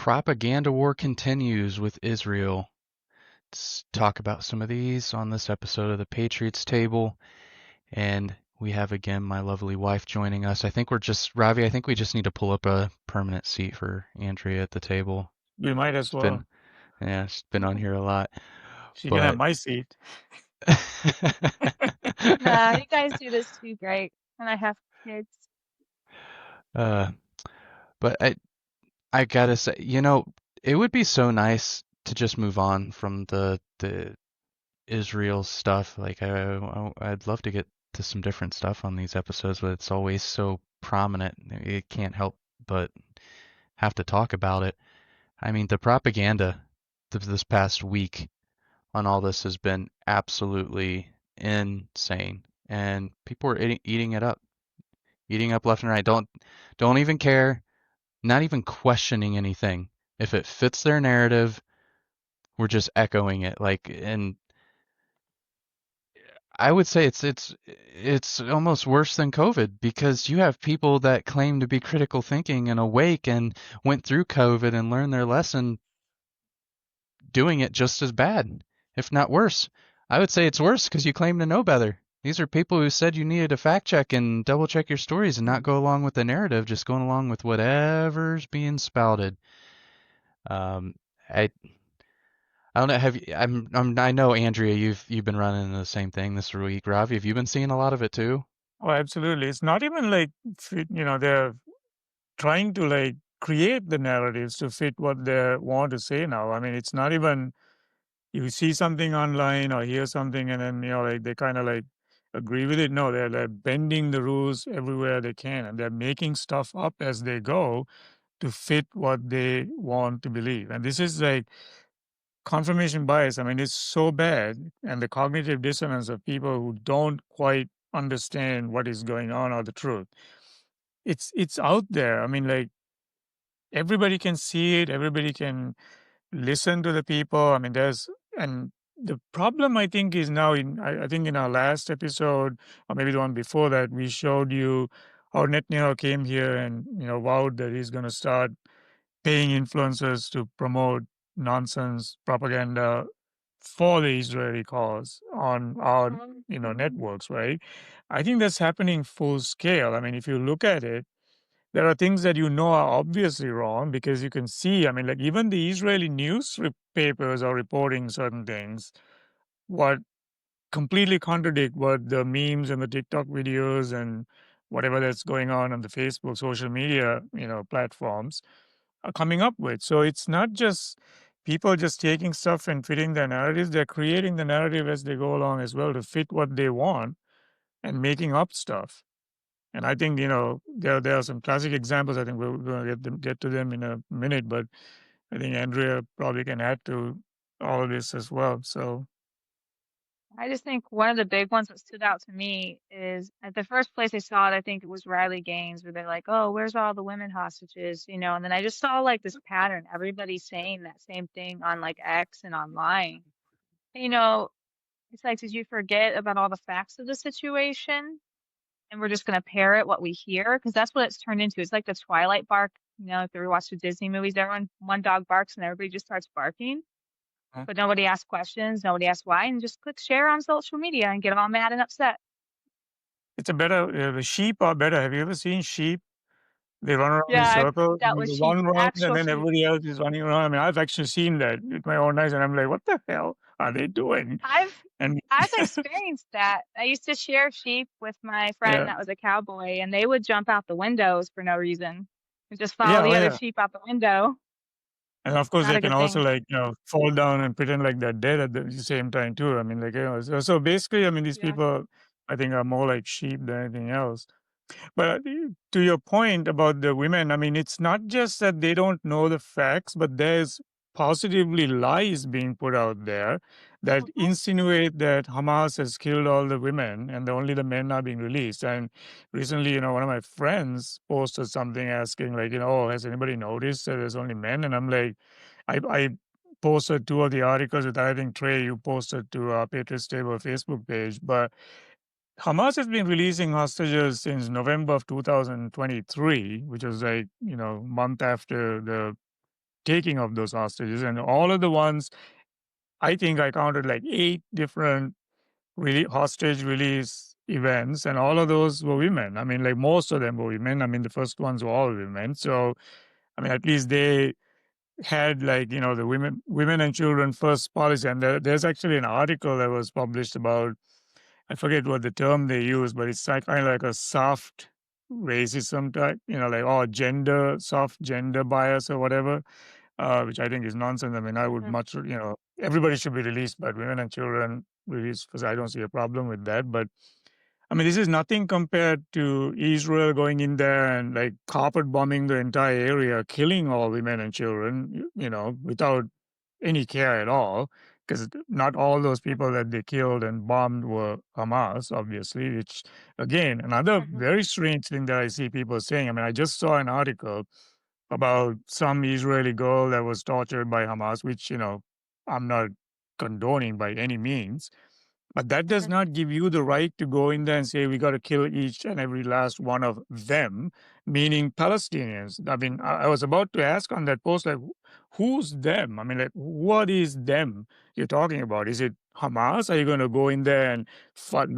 propaganda war continues with Israel. Let's talk about some of these on this episode of the Patriots Table. And we have again my lovely wife joining us. I think Ravi, I think we just need to pull up a permanent seat for Andrea at the table. We might as It's been, well. yeah, she's been on here a lot. She can have But, my seat. No, you guys do this too great. And I have kids. uh, but I gotta say, it would be so nice to just move on from the Israel stuff. Like I'd love to get to some different stuff on these episodes, but it's always so prominent. It can't help but have to talk about it. I mean, the propaganda this past week on all this has been absolutely insane, and people are eating up left and right. Don't even care, not even questioning anything. If it fits their narrative, we're just echoing it. And I would say it's almost worse than COVID because you have people that claim to be critical thinking and awake and went through COVID and learned their lesson doing it just as bad, if not worse. I would say it's worse because you claim to know better. These are people who said you needed to fact check and double check your stories and not go along with the narrative, just going along with whatever's being spouted. Um, I I don't know. Have you? I know Andrea. You've been running into the same thing this week. Ravi, have you been seeing a lot of it too? Oh, absolutely. It's not even like they're trying to like create the narratives to fit what they want to say now. I mean, it's not even you see something online or hear something and then like they kind of like agree with it. No, they're bending the rules everywhere they can, and they're making stuff up as they go to fit what they want to believe. And this is like confirmation bias. I mean, it's so bad, and the cognitive dissonance of people who don't quite understand what is going on or the truth. It's out there. I mean, like everybody can see it. Everybody can listen to the people. I mean, and the problem I think is now I think in our last episode or maybe the one before that we showed you how Netanyahu came here and vowed that he's going to start paying influencers to promote nonsense propaganda for the Israeli cause on our networks, right? I think that's happening full scale. I mean, if you look at it, there are things that are obviously wrong because you can see. I mean, like even the Israeli papers are reporting certain things, what completely contradict what the memes and the TikTok videos and whatever that's going on the Facebook, social media, platforms are coming up with. So it's not just people just taking stuff and fitting their narratives, they're creating the narrative as they go along as well to fit what they want and making up stuff. And I think, there are some classic examples. I think we're going to get to them in a minute, but I think Andrea probably can add to all of this as well. So, I just think one of the big ones that stood out to me is at the first place I saw it, I think it was Riley Gaines, where they're like, "Oh, where's all the women hostages?" And then I just saw like this pattern, everybody saying that same thing on like X and online. And, it's like, did you forget about all the facts of the situation? And we're just gonna parrot what we hear? Because that's what it's turned into. It's like the Twilight bark. If you ever watch the Disney movies, everyone one dog barks and everybody just starts barking. uh, But nobody asks questions, nobody asks why, and just click share on social media and get all mad and upset. it's a better, the sheep are better. Have you ever seen sheep? They run around in Yeah, I've circles. I dealt mean, with the sheep, one runs and actual then sheep. everybody else is running around. I mean, I've actually seen that with my own eyes, and I'm like, what the hell are they doing? I've And I've experienced that. I used to share sheep with my friend yeah, that was a cowboy, and they would jump out the windows for no reason and just follow yeah, oh the other yeah. sheep out the window. And of course, Not they a can good also thing. like fall down and pretend like they're dead at the same time too. I mean, like so basically, I mean, these Yeah. people, I think, are more like sheep than anything else. But to your point about the women, I mean, it's not just that they don't know the facts, but there's positively lies being put out there that Mhm. insinuate that Hamas has killed all the women and only the men are being released. And recently, one of my friends posted something asking, like, oh, has anybody noticed that there's only men? And I'm like, I posted two of the articles that I think Trey, you posted to our Patriots Table Facebook page, but Hamas has been releasing hostages since November of 2023, which was like, month after the taking of those hostages, and all of the ones, I think I counted like 8 different really hostage release events, and all of those were women. I mean, like most of them were women. I mean, the first ones were all women. So, I mean, at least they had like the women and children first policy. And there's actually an article that was published about, I forget what the term they use, but it's like kind of like a soft racism type, like soft gender bias or whatever, which I think is nonsense. I mean, I would Mhm. much, everybody should be released, but women and children released, because I don't see a problem with that. But I mean, this is nothing compared to Israel going in there and like carpet bombing the entire area, killing all women and children, without any care at all. Because not all those people that they killed and bombed were Hamas, obviously, which, again, another Mhm. very strange thing that I see people saying. I mean, I just saw an article about some Israeli girl that was tortured by Hamas, which, I'm not condoning by any means. But that does Mhm. not give you the right to go in there and say we got to kill each and every last one of them, meaning Palestinians. I mean, I was about to ask on that post, like, who's them? I mean, like, what is them you're talking about? Is it Hamas? Are you going to go in there and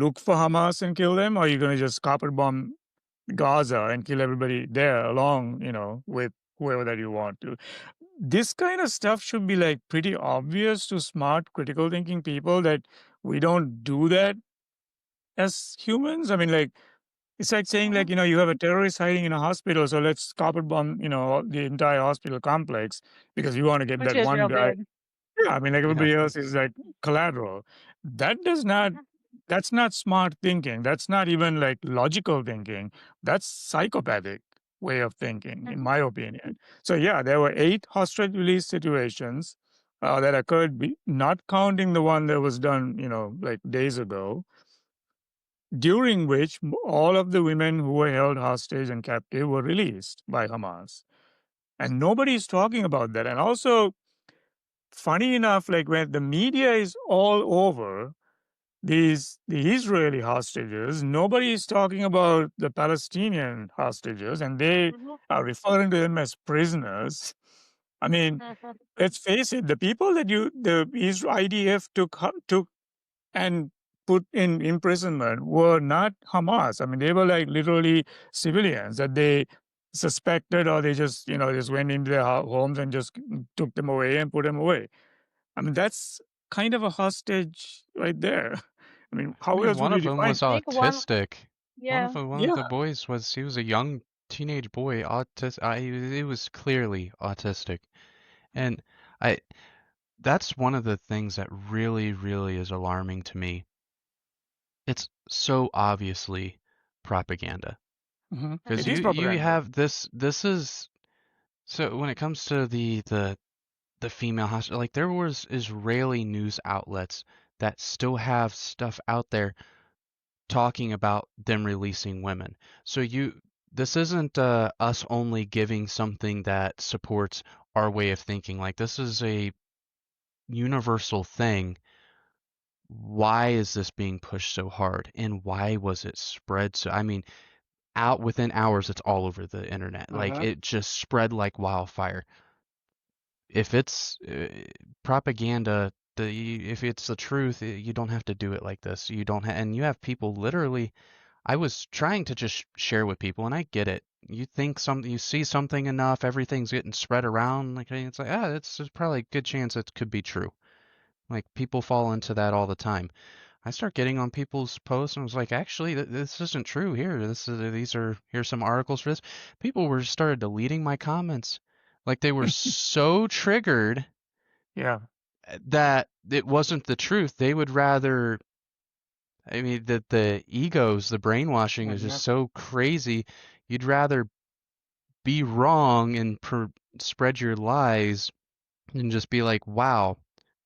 look for Hamas and kill them? Or are you going to just carpet bomb Gaza and kill everybody there along, with whoever that you want to? This kind of stuff should be like pretty obvious to smart, critical thinking people that we don't do that as humans. I mean, like, it's like saying, like, Mhm. you have a terrorist hiding in a hospital, so let's carpet bomb, the entire hospital complex because we want to get Which that is one real guy. big. Yeah, I mean, like Yeah. everybody else is like collateral. That does not, Mhm. that's not smart thinking. That's not even like logical thinking. That's psychopathic way of thinking, in Mhm. my opinion. So yeah, there were 8 hostage release situations that occurred, not counting the one that was done, like days ago, during which all of the women who were held hostage and captive were released by Hamas. And nobody's talking about that. And also, funny enough, like when the media is all over the Israeli hostages, nobody is talking about the Palestinian hostages, and they Mhm. are referring to them as prisoners. I mean, Mhm. let's face it, the people that the Israel IDF took and put in imprisonment were not Hamas. I mean, they were like literally civilians that they suspected, or they just went into their homes and just took them away and put them away. I mean, that's kind of a hostage right there. I mean, I how mean, else would one you of them define? was I think one, autistic. yeah. One of Yeah. the boys was he was a young teenage boy, autistic. He was clearly autistic, and I that's one of the things that really, really is alarming to me. It's so obviously propaganda because It Mhm. is you propaganda. have this is so when it comes to the female hostage, like there was Israeli news outlets that still have stuff out there talking about them releasing women. So this isn't us only giving something that supports our way of thinking. Like this is a universal thing. Why is this being pushed so hard? And why was it spread so? I mean, out within hours, it's all over the internet. Like Uh-huh. it just spread like wildfire. If it's propaganda, if it's the truth, you don't have to do it like this. You don't, and you have people literally. I was trying to just share with people, and I get it. You see something enough, everything's getting spread around. Like it's like, there's probably a good chance it could be true. Like people fall into that all the time. I start getting on people's posts and was like, actually, this isn't true here. Here's some articles for this. People were started deleting my comments, like they were so triggered Yeah. that it wasn't the truth. They would rather. I mean, the egos, the brainwashing is Uh-huh. just so crazy. You'd rather be wrong and spread your lies than just be like, wow,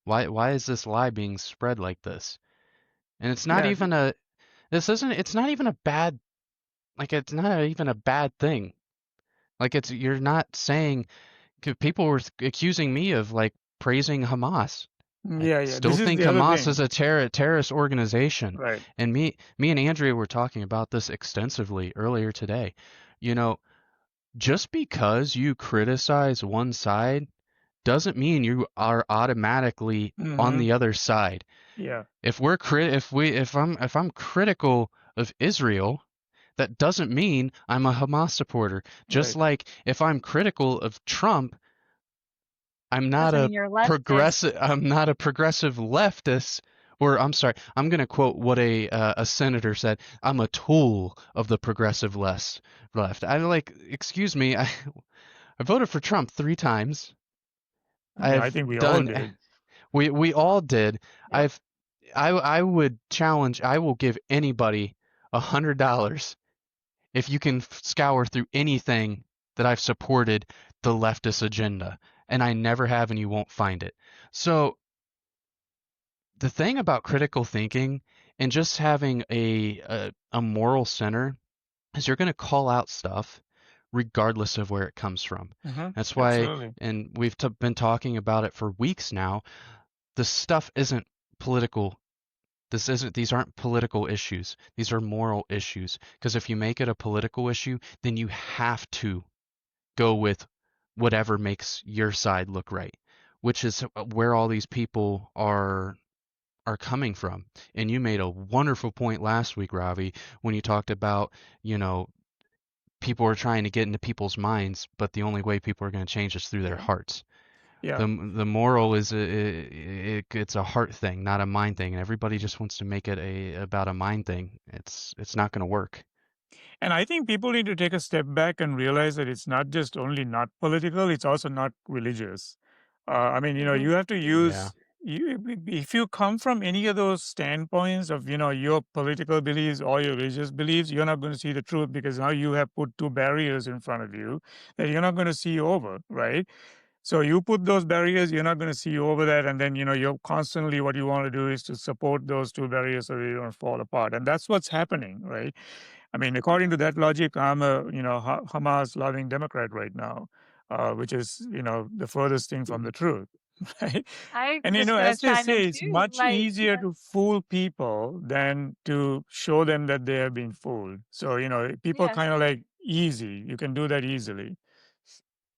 why is this lie being spread like this? And it's not Yeah. even it's not even a bad, like, it's not even a bad thing. Like, you're not saying, 'cause people were accusing me of, like, praising Hamas. I Yeah. Yeah. still This is think the other Hamas is thing. a terrorist organization. Right. And me and Andrea were talking about this extensively earlier today. You know, just because you criticize one side doesn't mean you are automatically on Hmm. the other side. Yeah. If I'm critical of Israel, that doesn't mean I'm a Hamas supporter. Just Right. like if I'm critical of Trump, Doesn't mean you're a leftist. I'm not a progressive leftist. Or I'm sorry, I'm going to quote what a senator said. I'm a tool of the progressive left. I'm like, excuse me, I voted for Trump 3 times. Yeah, I I've think we all done. did. We all did. Yep. I would challenge. I will give anybody $100 if you can scour through anything that I've supported the leftist agenda, and I never have, and you won't find it. So the thing about critical thinking and just having a moral center is you're going to call out stuff regardless of where it comes from. Hmm. That's why, Absolutely. and we've been talking about it for weeks now. The stuff isn't political. These aren't political issues. These are moral issues. Because if you make it a political issue, then you have to go with whatever makes your side look right, which is where all these people are coming from. And you made a wonderful point last week, Ravi, when you talked about, you know, people are trying to get into people's minds, but the only way people are going to change is through their hearts. Yeah. The moral is it's a heart thing, not a mind thing, and everybody just wants to make it about a mind thing. It's not going to work. And I think people need to take a step back and realize that it's not just only not political, it's also not religious. I mean, Hmm. you have to Yeah. use you if you come from any of those standpoints of, your political beliefs or your religious beliefs, you're not going to see the truth because now you have put two barriers in front of you that you're not going to see over, right? So you put those barriers, you're not going to see over that, and then you're constantly what you want to do is to support those two barriers so they don't fall apart, and that's what's happening, right? I mean, according to that logic, I'm a Hamas loving Democrat right now, which is the furthest thing from the truth, right? I'm And just gonna as they chime in say, it's too. much Like, easier to fool people than to show them that they have been fooled. So people yes. kind of like easy. You can do that easily.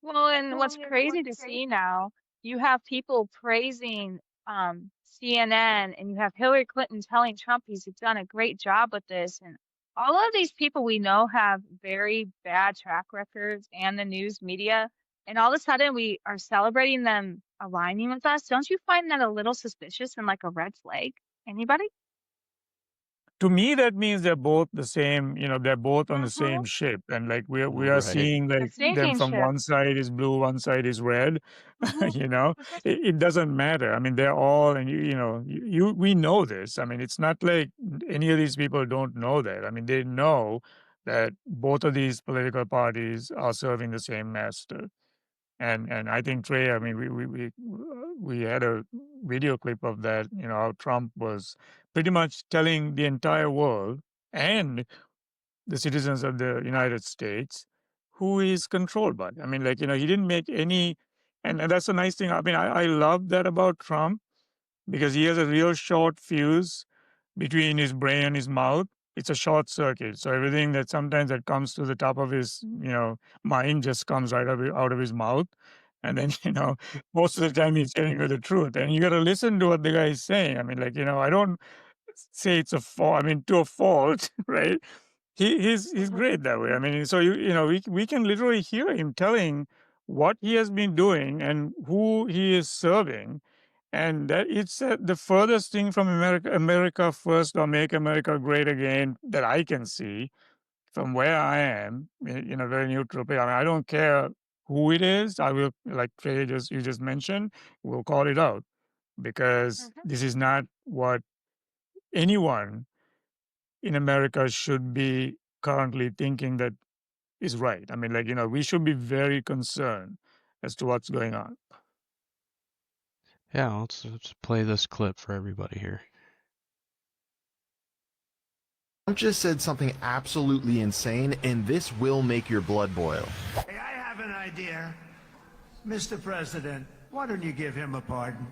Well, and what's crazy to see now, you have people praising CNN, and you have Hillary Clinton telling Trump he's done a great job with this, and all of these people we know have very bad track records and the news media, and all of a sudden we are celebrating them aligning with us. Don't you find that a little suspicious and like a red flag? Anybody? To me, that means they're both the same. They're both on the Mm-hmm. same ship, and like we are Right. seeing A like them sinking from ship. one side is blue, one side is red. Mm-hmm. you know, it doesn't matter. I mean, they're all, and we know this. I mean, it's not like any of these people don't know that. I mean, they know that both of these political parties are serving the same master. And I think Trey, I mean, we had a video clip of that. How Trump was pretty much telling the entire world and the citizens of the United States who is controlled by. I mean, like he didn't make any, and that's a nice thing. I mean, I love that about Trump because he has a real short fuse between his brain and his mouth. It's a short circuit. So everything that sometimes that comes to the top of his, mind just comes right out of his mouth. And then, most of the time he's telling you the truth. And you got to listen to what the guy is saying. I mean, like, I don't say it's a fault. I mean, to a fault, right? He's Mm-hmm. great that way. I mean, so we can literally hear him telling what he has been doing and who he is serving, and that it's the furthest thing from America first or make America great again that I can see from where I am in a very neutral place. I mean, I don't care who it is. I will, like Trey you just mentioned, we'll call it out because Mm-hmm. this is not what anyone in America should be currently thinking that is right. I mean, like, we should be very concerned as to what's going on. Yeah, let's play this clip for everybody here. Trump just said something absolutely insane, and this will make your blood boil. Hey, I have an idea. Mr. President, why don't you give him a pardon?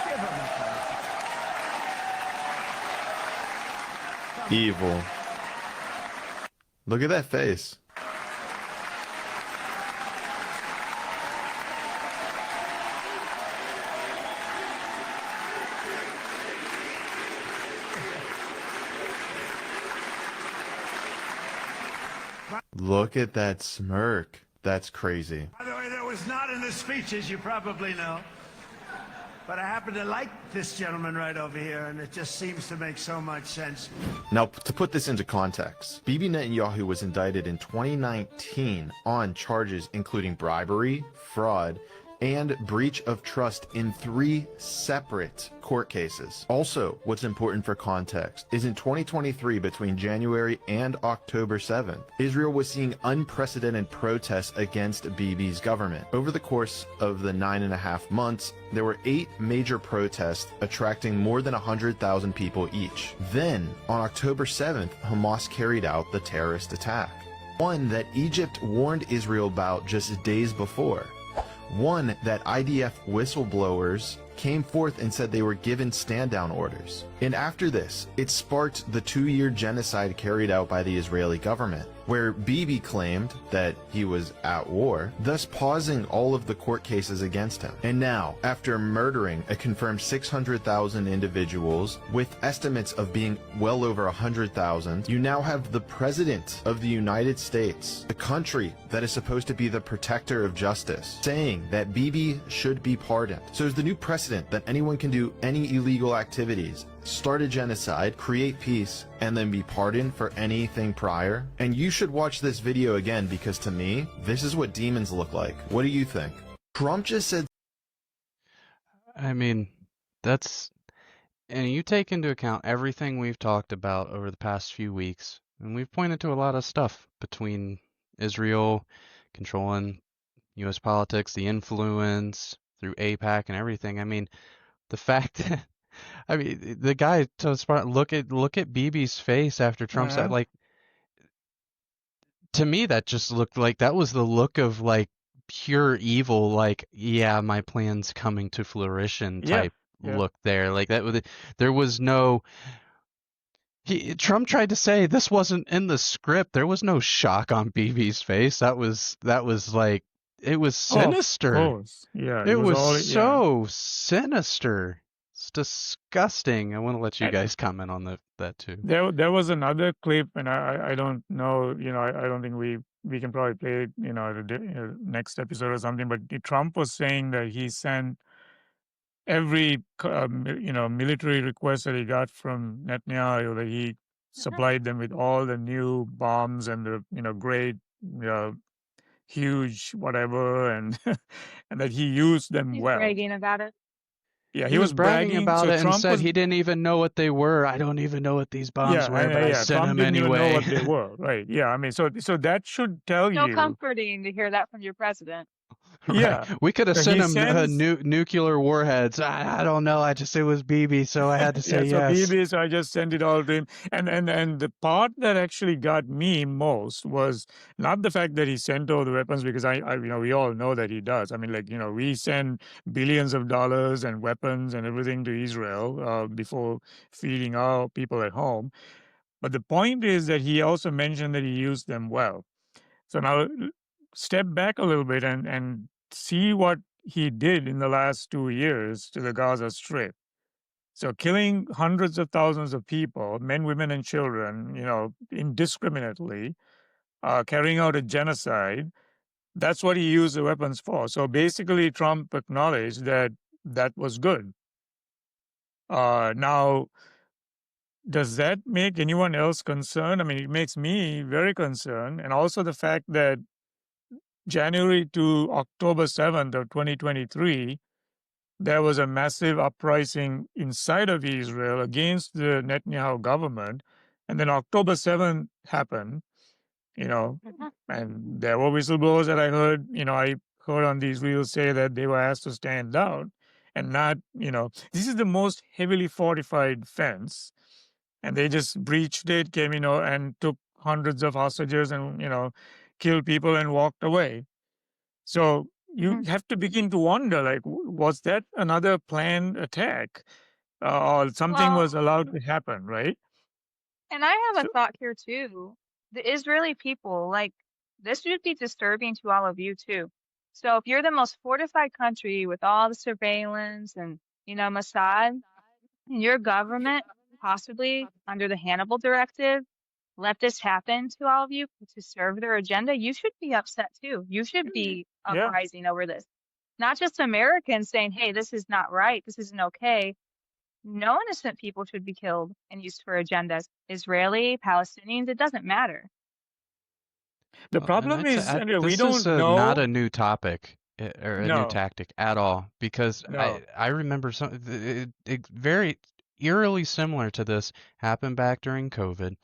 Give him a pardon. Evil. Look at that face. Look at that smirk. That's crazy. By the way, that was not in the speech, as you probably know. But I happen to like this gentleman right over here, and it just seems to make so much sense. Now, to put this into context, Bibi Netanyahu was indicted in 2019 on charges including bribery, fraud, and breach of trust in 3 separate court cases. Also, what's important for context is in 2023, between January and October 7th, Israel was seeing unprecedented protests against Bibi's government. Over the course of the 9.5 months, there were 8 major protests attracting more than 100,000 people each. Then, on October 7th, Hamas carried out the terrorist attack, one that Egypt warned Israel about just days before. One that IDF whistleblowers came forth and said they were given stand-down orders. And after this, it sparked the 2-year genocide carried out by the Israeli government, where Bibi claimed that he was at war, thus pausing all of the court cases against him. And now, after murdering a confirmed 600,000 individuals, with estimates of being well over 100,000, you now have the President of the United States, the country that is supposed to be the protector of justice, saying that Bibi should be pardoned. So is the new precedent that anyone can do any illegal activities, start a genocide, create peace, and then be pardoned for anything prior? And you should watch this video again, because to me, this is what demons look like. What do you think? Trump just said... I mean, that's... And you take into account everything we've talked about over the past few weeks, and we've pointed to a lot of stuff between Israel controlling U.S. politics, the influence through AIPAC and everything. I mean, the fact that, I mean, the guy told Spartan, look at Bibi's face after Trump said, like, to me that just looked like that was the look of like pure evil, like, yeah, my plan's coming to fruition type look there. Like there was no. Trump tried to say this wasn't in the script. There was no shock on Bibi's face. That was like, it was sinister. Of course. Yeah, it was so sinister. It's disgusting. I want to let you guys comment on that too. There was another clip, and I don't know, I don't think we can probably play it, the next episode or something. But Trump was saying that he sent every military request that he got from Netanyahu, that he supplied them with all the new bombs and the great huge whatever, and and that he used them He's well. bragging about it. Yeah, he was bragging about it, Trump and said he didn't even know what they were. I don't even know what these bombs were, but I sent Trump them didn't anyway. even know what they were. Right? Yeah, I mean, so that should tell you. So comforting to hear that from your president. Right. Yeah, we could have sent him nuclear warheads. I don't know. It was Bibi, so I had to say yes. Bibi, so I just sent it all to him. And the part that actually got me most was not the fact that he sent all the weapons, because I we all know that he does. I mean, like, we send billions of dollars and weapons and everything to Israel before feeding our people at home. But the point is that he also mentioned that he used them well. So now step back a little bit and see what he did in the last 2 years to the Gaza Strip. So killing hundreds of thousands of people, men, women, and children, indiscriminately, carrying out a genocide. That's what he used the weapons for. So basically, Trump acknowledged that that was good. Now, does that make anyone else concerned? I mean, it makes me very concerned. And also the fact that January to October 7th of 2023, there was a massive uprising inside of Israel against the Netanyahu government. And then October 7th happened, and there were whistleblowers that I heard, I heard on these reels say that they were asked to stand down and not, this is the most heavily fortified fence. And they just breached it, came, and took hundreds of hostages and, killed people and walked away. So you have to begin to wonder, like, was that another planned attack? Or something was allowed to happen, right? And I have a thought here too. The Israeli people, like, this should be disturbing to all of you too. So if you're the most fortified country with all the surveillance and, Mossad, and your government, possibly under the Hannibal Directive, let this happen to all of you to serve their agenda, you should be upset too. You should be Yeah, uprising over this. Not just Americans saying, hey, this is not right, this isn't okay. No innocent people should be killed and used for agendas. Israeli, Palestinians, it doesn't matter. the Well, and problem I'd say is, Andrea, we this is don't not a know. new topic or a new No, tactic at all because no. I remember very eerily similar to this happened back during COVID,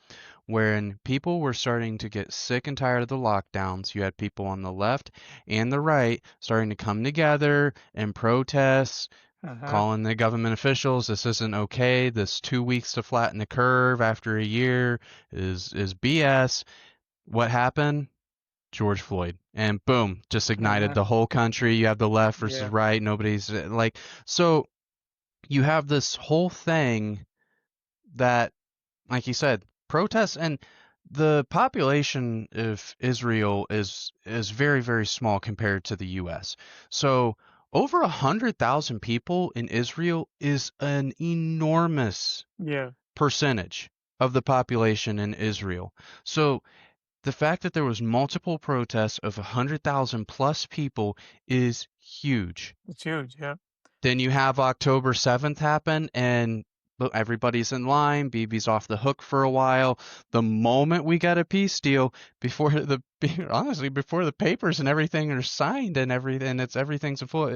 wherein people were starting to get sick and tired of the lockdowns. You had people on the left and the right starting to come together and protest, Uh-huh. calling the government officials, this isn't okay. This 2 weeks to flatten the curve after a year is BS. What happened? George Floyd. And boom, just ignited Uh-huh. the whole country. You have the left versus Yeah. right. Nobody's like, so you have this whole thing that, like you said, protests and the population of Israel is very, very small compared to the US. So over 100,000 people in Israel is an enormous Yeah. percentage of the population in Israel. So the fact that there was multiple protests of 100,000 plus people is huge. It's huge. Yeah. Then you have October 7th happen and everybody's in line. Bibi's off the hook for a while. The moment we get a peace deal, before the honestly before the papers and everything are signed and everything, everything's a full.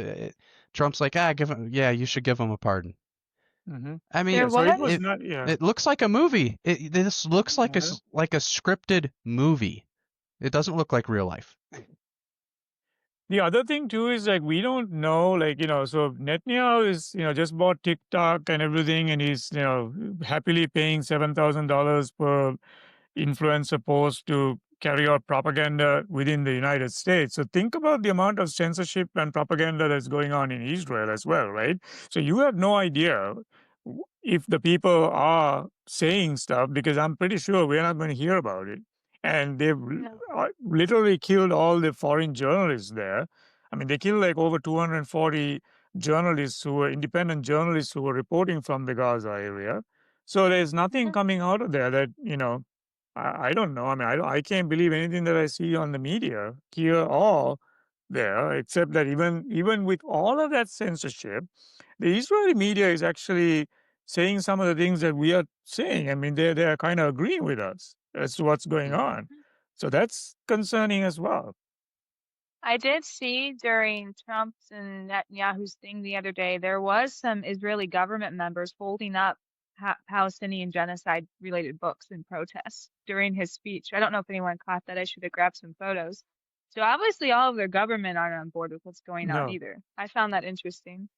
Trump's like, give him, yeah, you should give him a pardon. Mm-hmm. I There Yeah. mean, So it was was, it not. Yeah. it looks like a movie. This looks like Yeah. like a scripted movie. It doesn't look like real life. The other thing too is like we don't know, like, so Netanyahu is, just bought TikTok and everything, and he's, happily paying $7,000 per influencer post to carry out propaganda within the United States. So think about the amount of censorship and propaganda that's going on in Israel as well, right? So you have no idea if the people are saying stuff, because I'm pretty sure we're not going to hear about it. And they've no. literally killed all the foreign journalists there. I mean, they killed like over 240 journalists who were independent journalists who were reporting from the Gaza area. So there's nothing coming out of there that, I don't know. I mean, I can't believe anything that I see on the media here or there, except that even with all of that censorship, the Israeli media is actually saying some of the things that we are saying. I mean, they're kind of agreeing with us as to what's going on. So that's concerning as well. I did see during Trump's and Netanyahu's thing the other day, there was some Israeli government members holding up Palestinian genocide related books in protest during his speech. I don't know if anyone caught that. I should have grabbed some photos. So obviously all of their government aren't on board with what's going on No, either. I found that interesting.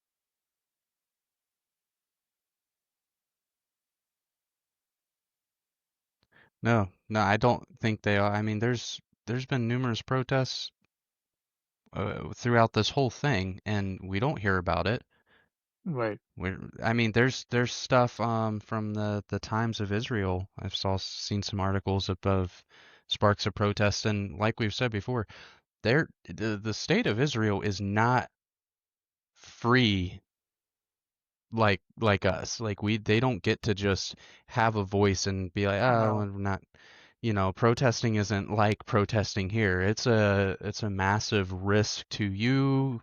No, I don't think they are. I mean, there's been numerous protests throughout this whole thing, and we don't hear about it. right. I mean, there's stuff from the Times of Israel. I've seen some articles of sparks of protest, and like we've said before, the state of Israel is not free like us. Like they don't get to just have a voice and be like, oh, No. we're not, protesting isn't like protesting here. It's a massive risk to you,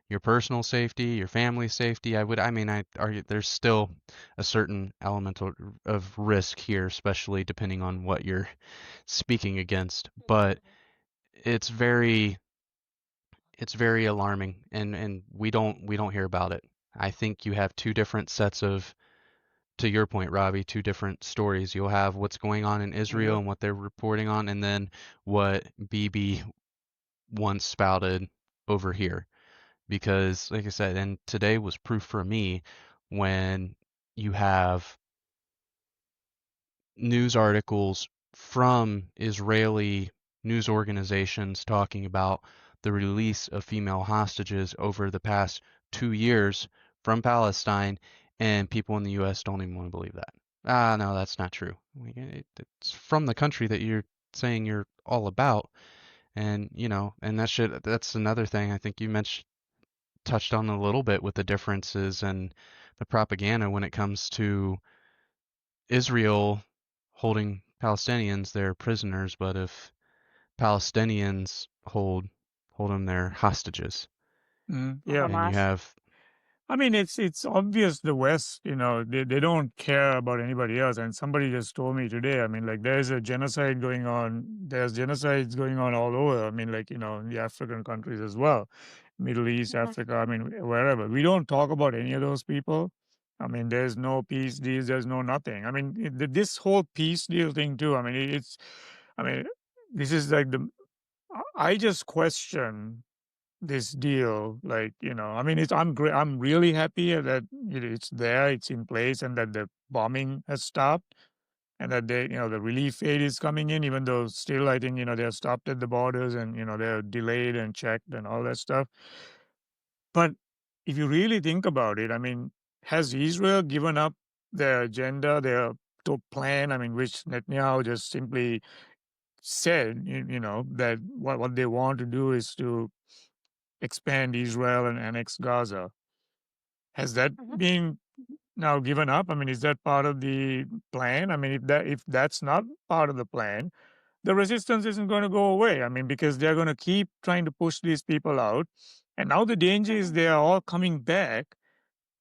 your personal safety, your family safety. I mean, I argue there's still a certain element of risk here, especially depending on what you're speaking against. But it's very it's very alarming, and we don't hear about it. I think you have two different sets of, to your point, Robbie, two different stories. You'll have what's going on in Israel Yep. and what they're reporting on, and then what BB once spouted over here. Because, like I said, and today was proof for me when you have news articles from Israeli news organizations talking about the release of female hostages over the past 2 years from Palestine, and people in the U.S. don't even want to believe that. Ah, no, that's not true. It's from the country that you're saying you're all about, and and that's another thing I think you mentioned touched on a little bit with the differences and the propaganda when it comes to Israel holding Palestinians, they're prisoners, but if Palestinians hold them, they're hostages. Yeah. And you Hamas. have I mean, it's obvious the West, they don't care about anybody else. And somebody just told me today, I mean, like there's a genocide going on. There's genocides going on all over. I mean, like, in the African countries as well, Middle East, Hmm. Africa, I mean, wherever. We don't talk about any of those people. I mean, there's no peace deals. There's no nothing. I mean, this whole peace deal thing too. I mean, I mean, this is like I just question this deal. Like, I mean, I'm really happy that it's there, it's in place, and that the bombing has stopped, and that the relief aid is coming in, even though still I think they're stopped at the borders, and they're delayed and checked and all that stuff. But if you really think about it, I mean, has Israel given up their agenda, their plan? I mean, which Netanyahu just simply said, that what they want to do is to expand Israel and annex Gaza. Has that Hmm. been now given up? I mean, is that part of the plan? I mean, if that's not part of the plan, the resistance isn't going to go away. I mean, because they're going to keep trying to push these people out, and now the danger is Hmm. they are all coming back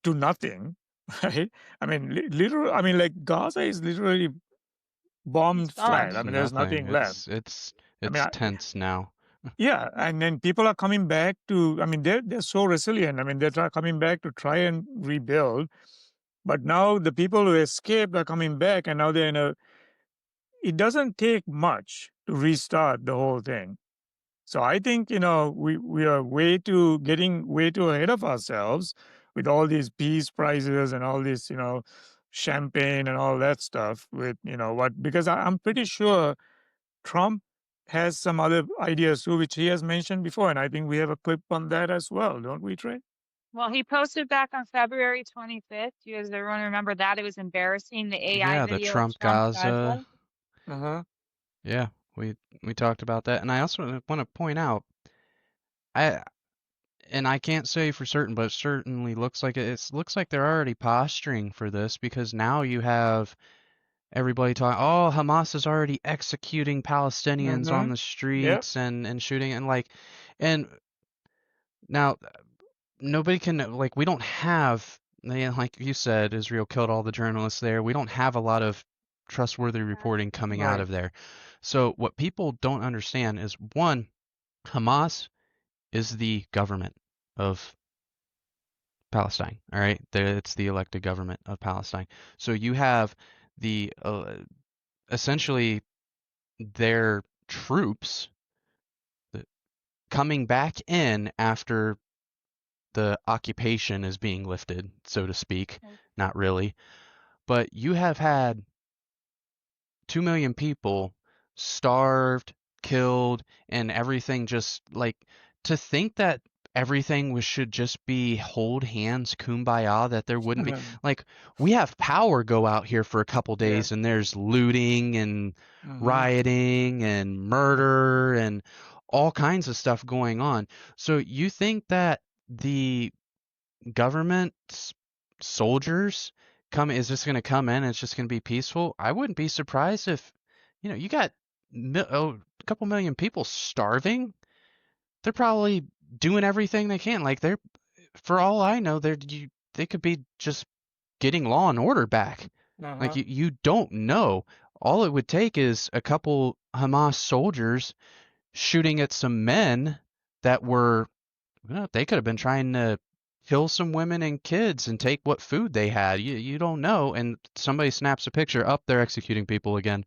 to nothing, right? I mean, literal. I mean, like Gaza is literally It's bombed gone. flat. I it's mean, there's nothing. nothing left. I mean, It's tense now. yeah, and then people are coming back to. I mean, they're so resilient. I mean, they're coming back to try and rebuild. But now the people who escaped are coming back, and now they're in a. It doesn't take much to restart the whole thing. So I think we are getting way too ahead of ourselves with all these peace prizes and all this champagne and all that stuff. With what, because I'm pretty sure Trump has some other ideas too, which he has mentioned before, and I think we have a clip on that as well, don't we, Trey? Well, he posted back on February 25th. You guys, everyone remember that? It was embarrassing. The AI Yeah, the video of Trump Trump Gaza. Gaza. Uh huh. Yeah, we talked about that. And I also want to point out, I and I can't say for certain, but it certainly looks like it looks like they're already posturing for this, because now you have everybody talking, oh, Hamas is already executing Palestinians on Mm-hmm. the Yep. streets and shooting, and and now nobody can, like, we don't have, like you said, Israel killed all the journalists there. We don't have a lot of trustworthy reporting coming out Right. of there. So what people don't understand is, one, Hamas is the government of Palestine. All right, it's the elected government of Palestine. So you have the essentially their troops coming back in after the occupation is being lifted, so to speak. Not really, but you have had 2 million people starved, killed, and everything, just like, to think that everything should just be hold hands, kumbaya, that there wouldn't be, like, we have power go out here for a couple Yeah. days and there's looting and Mm-hmm. rioting and murder and all kinds of stuff going on. So you think that the government soldiers come is just going to come in and it's just going to be peaceful? I wouldn't be surprised if, you got a couple million people starving. They're probably doing everything they can. Like, they're, for all I know, they could be just getting law and order back. Like, Uh-huh. you don't know. All it would take is a couple Hamas soldiers shooting at some men that were, they could have been trying to kill some women and kids and take what food they had. You don't know, and somebody snaps a picture up. They're executing people again.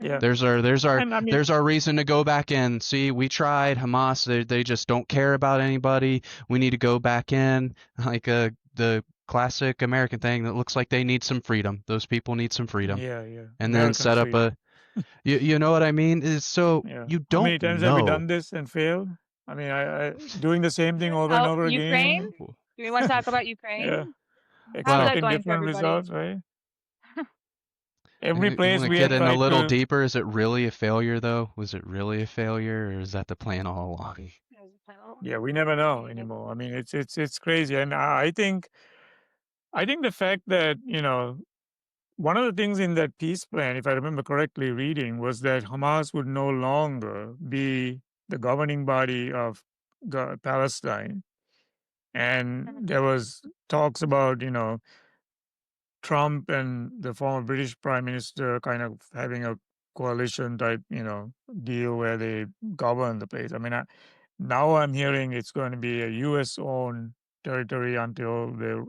Yeah. And I mean, There's our reason to go back in. See, we tried Hamas. They just don't care about anybody. We need to go back in, like the classic American thing that looks like they need some freedom. Those people need some freedom, yeah, yeah. and then American set up freedom. a. You know what I mean? Is so Yeah. you How don't many times have we know. done this and failed? I mean, I doing the same thing over and Oh, over Ukraine? again. Do we want to talk about Ukraine? Yeah. How's Well, that Expecting going for different everybody? results, right? Every you want place to we get have in a tried little to. deeper? Is it really a failure, though? Was it really a failure, or is that the plan all along? Yeah, we never know anymore. I mean, it's crazy, and I think the fact that one of the things in that peace plan, if I remember correctly reading, was that Hamas would no longer be the governing body of Palestine. And Mhm. there was talks about, Trump and the former British Prime Minister kind of having a coalition type, deal where they govern the place. I mean, now I'm hearing it's going to be a U.S. owned territory until the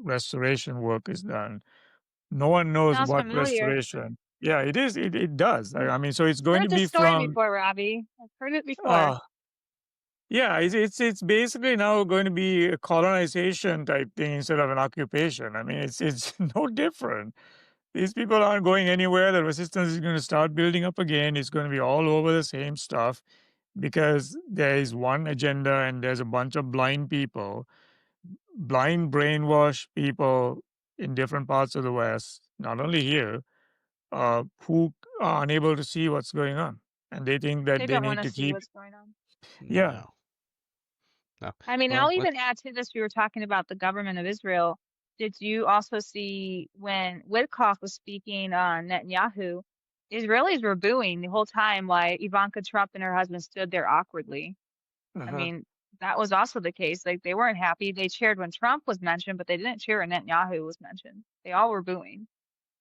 restoration work is done. No one knows Sounds what familiar. restoration. Yeah, it is. It does. I mean, so it's I've going to heard this be story from. before, Robbie. I've heard it before. Uh, yeah, it's basically now going to be a colonization type thing instead of an occupation. I mean, it's no different. These people aren't going anywhere. The resistance is going to start building up again. It's going to be all over the same stuff because there is one agenda and there's a bunch of blind people, blind brainwash people in different parts of the West, not only here, who are unable to see what's going on. And they think that They they don't want need to to see keep, what's going on. yeah. No, no. I mean, I'll Well, even add to this. We were talking about the government of Israel. Did you also see when Witkoff was speaking on Netanyahu, Israelis were booing the whole time while Ivanka Trump and her husband stood there awkwardly. I Uh-huh. mean, that was also the case. Like they weren't happy. They cheered when Trump was mentioned, but they didn't cheer when Netanyahu was mentioned. They all were booing.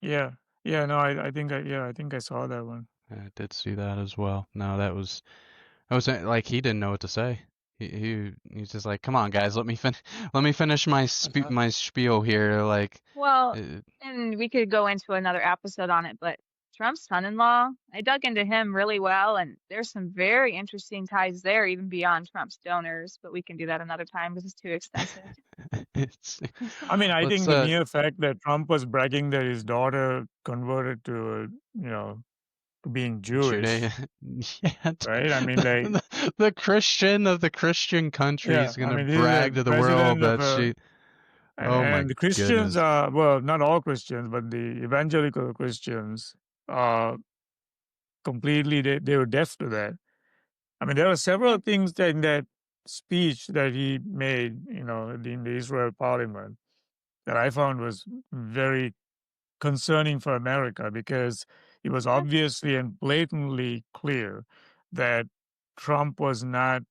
Yeah. Yeah, no, I think I saw that one. I did see that as well. No, I was like he didn't know what to say. He's just like, come on, guys, let me finish Uh-huh. my spiel here. Like, Well, uh, and we could go into another episode on it, but Trump's son-in-law, I dug into him really well, and there's some very interesting ties there, even beyond Trump's donors, but we can do that another time because it's too extensive. it's I mean, I let's think the mere fact that Trump was bragging that his daughter converted to being Judah, Jewish, yeah, right? I mean, like, the Christian of the Christian country yeah, is I gonna mean, this is a brag to the world president of that a, she. and, Oh and my the Christians goodness. are, well, not all Christians, but the evangelical Christians are completely, they were deaf to that. I mean, there are several Mhm. things that in that speech that he made, in the Israel parliament that I found was very concerning for America because it was Mhm. obviously and blatantly clear that Trump was not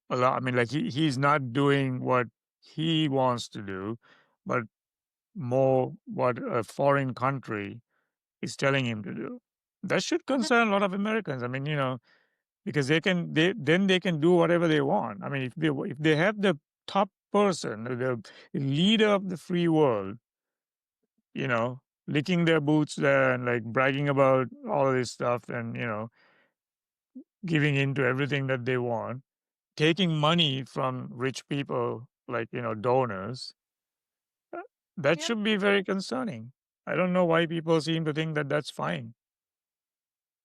I mean, like he's not doing what he wants to do, but more what a foreign country is telling him to do. That should Mhm. concern a lot of Americans. I mean, because they can do whatever they want. I mean, if they have the top person, the leader of the free world, you know, licking their boots there and like bragging about all of this stuff and, giving in to everything that they want, taking money from rich people like, donors, uh, that Yep. should be very concerning. I don't know why people seem to think that that's fine.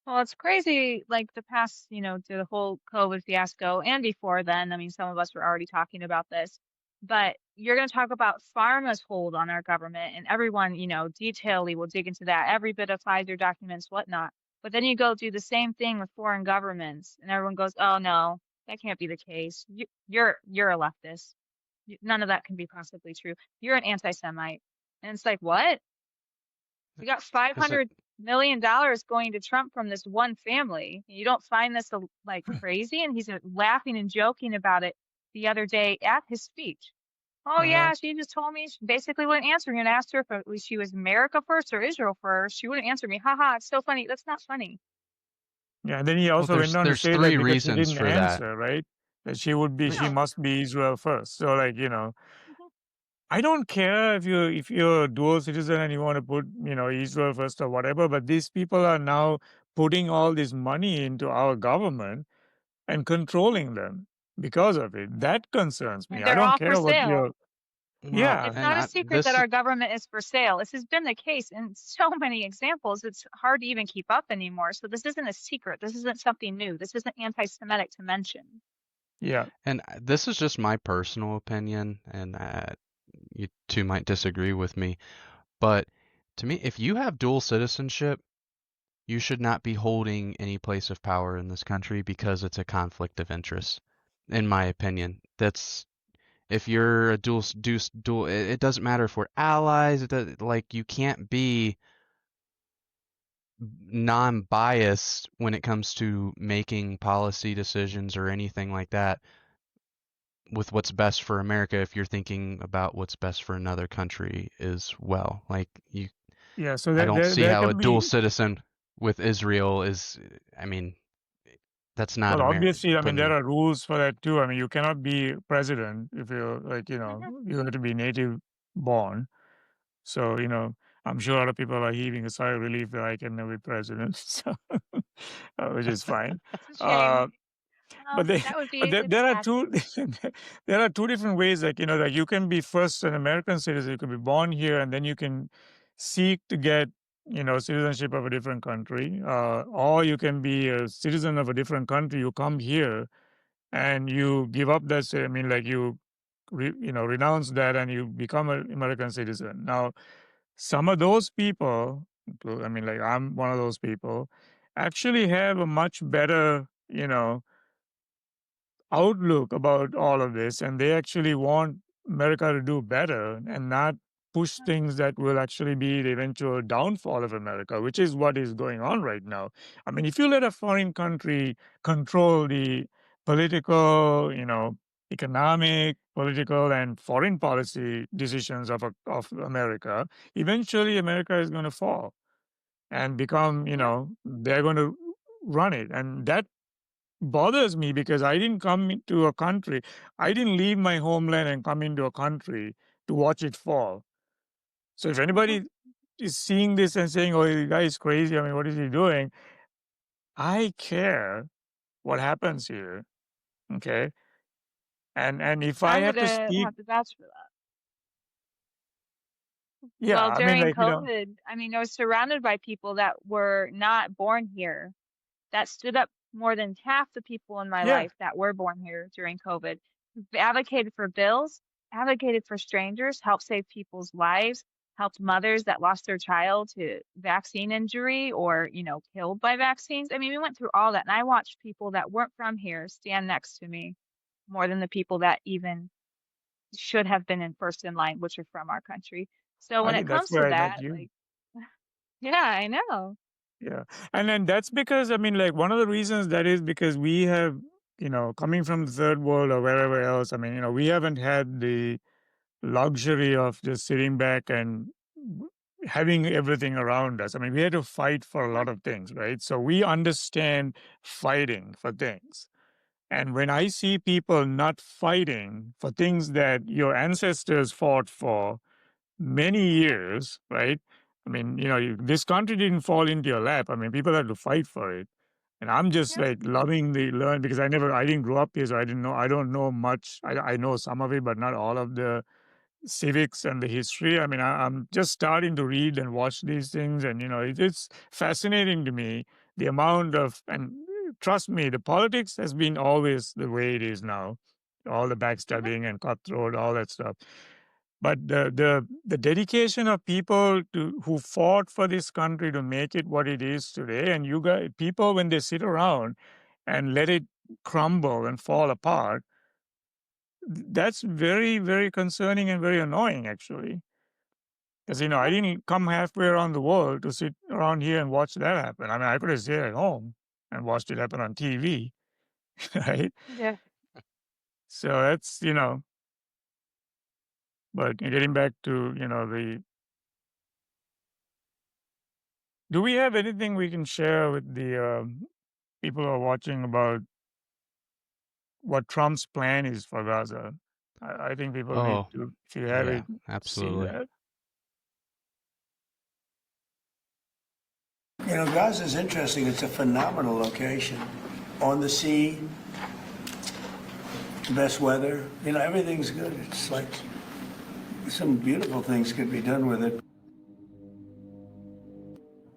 Well, it's crazy, like the past, through the whole COVID fiasco and before then. I mean, some of us were already talking about this, but you're going to talk about pharma's hold on our government, and everyone, detailedly will dig into that, every bit of Pfizer documents, whatnot. But then you go do the same thing with foreign governments, and everyone goes, "Oh no, that can't be the case. You're a leftist. None of that can be possibly true. You're an anti-Semite." And it's like, what? We got Has it? $500 million going to Trump from this one family. You don't find this like crazy? And he's laughing and joking about it the other day at his speech. Oh Uh-huh. yeah, she just told me she basically wouldn't answer me and asked her if she was America first or Israel first. She wouldn't answer me. Haha, it's so funny. That's not funny. Yeah, and then he Well, also went on to there's say that three because she reasons didn't for that. answer, right? That she No. must be Israel first. So like, Mhm. I don't care if you're a dual citizen and you want to put, Israel first or whatever, but these people are now putting all this money into our government and controlling them because of it. That concerns me. And I they're don't all for care what sale. your Well, yeah. It's not a secret that this our government is for sale. This has been the case in so many examples. It's hard to even keep up anymore. So this isn't a secret. This isn't something new. This isn't anti-Semitic to mention. Yeah. and this is just my personal opinion, and you two might disagree with me, but to me, if you have dual citizenship, you should not be holding any place of power in this country because it's a conflict of interest. In my opinion, if you're a dual, it doesn't matter if we're allies. Like you can't be non-biased when it comes to making policy decisions or anything like that with what's best for America if you're thinking about what's best for another country as well. Like Yeah, so I don't see there how a can dual be, citizen with Israel is, I mean, that's not well, obviously, I mean, there putting, are rules for that too. I mean, you cannot be president if you're like, you have to be native born. So, I'm sure a lot of people are heaving a sigh of relief that I can never be president, so, which is fine. It's a shame. Uh, but they, That would but be there are two, fantastic. there are two different ways. Like like you can be first an American citizen, you can be born here, and then you can seek to get citizenship of a different country, or you can be a citizen of a different country. You come here and you give up that. I mean, like renounce that and you become an American citizen. Now, some of those people, I mean, like I'm one of those people, actually have a much better, outlook about all of this, and they actually want America to do better and not push things that will actually be the eventual downfall of America, which is what is going on right now. I mean, if you let a foreign country control the political, economic, political, and foreign policy decisions of America, eventually America is going to fall and become, Yeah. they're going to run it. And that bothers me because I didn't come into a country, I didn't leave my homeland and come into a country to watch it fall. So if Mhm. anybody is seeing this and saying, "Oh, the guy is crazy," I mean, what is he doing? I care what happens here. Okay. And if I I have would to speak, have to vouch for that. yeah, Well, I mean, during like, COVID, I mean, I was surrounded by people that were not born here that stood up more than half the people in my yeah, life that were born here during COVID, advocated for bills, advocated for strangers, helped save people's lives, helped mothers that lost their child to vaccine injury or, killed by vaccines. I mean, we went through all that. And I watched people that weren't from here stand next to me more than the people that even should have been in first in line, which are from our country. So I when it think that's comes to where I met that, you. like, yeah, I know. Yeah. And then that's because, I mean, like, one of the reasons that is because we have, coming from the third world or wherever else, I mean, we haven't had the luxury of just sitting back and having everything around us. I mean, we had to fight for a Mhm. lot of things, right? So we understand fighting for things. And when I see people not fighting for things that your ancestors fought for many years, right? I mean, this country didn't fall into your lap. I mean, people had to fight for it. And I'm just Yep. like loving the learn because I didn't grow up here, so I don't know much. I know some of it, but not all of the civics and the history. I mean, I'm just starting to read and watch these things, and it's fascinating to me the amount of and trust me, the politics has been always the way it is now, all the Mhm. backstabbing and cutthroat, all that stuff. But the dedication of people who fought for this country to make it what it is today, and you guys, people when they sit around and let it crumble and fall apart, that's very, very concerning and very annoying, actually. Because, I Yeah. didn't come halfway around the world to sit around here and watch that happen. I mean, I could have stayed at home and watched it happen on TV, right? Yeah. So that's, but getting back to, do we have anything we can share with the people who are watching about what Trump's plan is for Gaza? I think people need oh, to, if you have yeah, it, see absolutely. that. Gaza is interesting. It's a phenomenal location. On the sea, best weather. Everything's good. It's like some beautiful things could be done with it.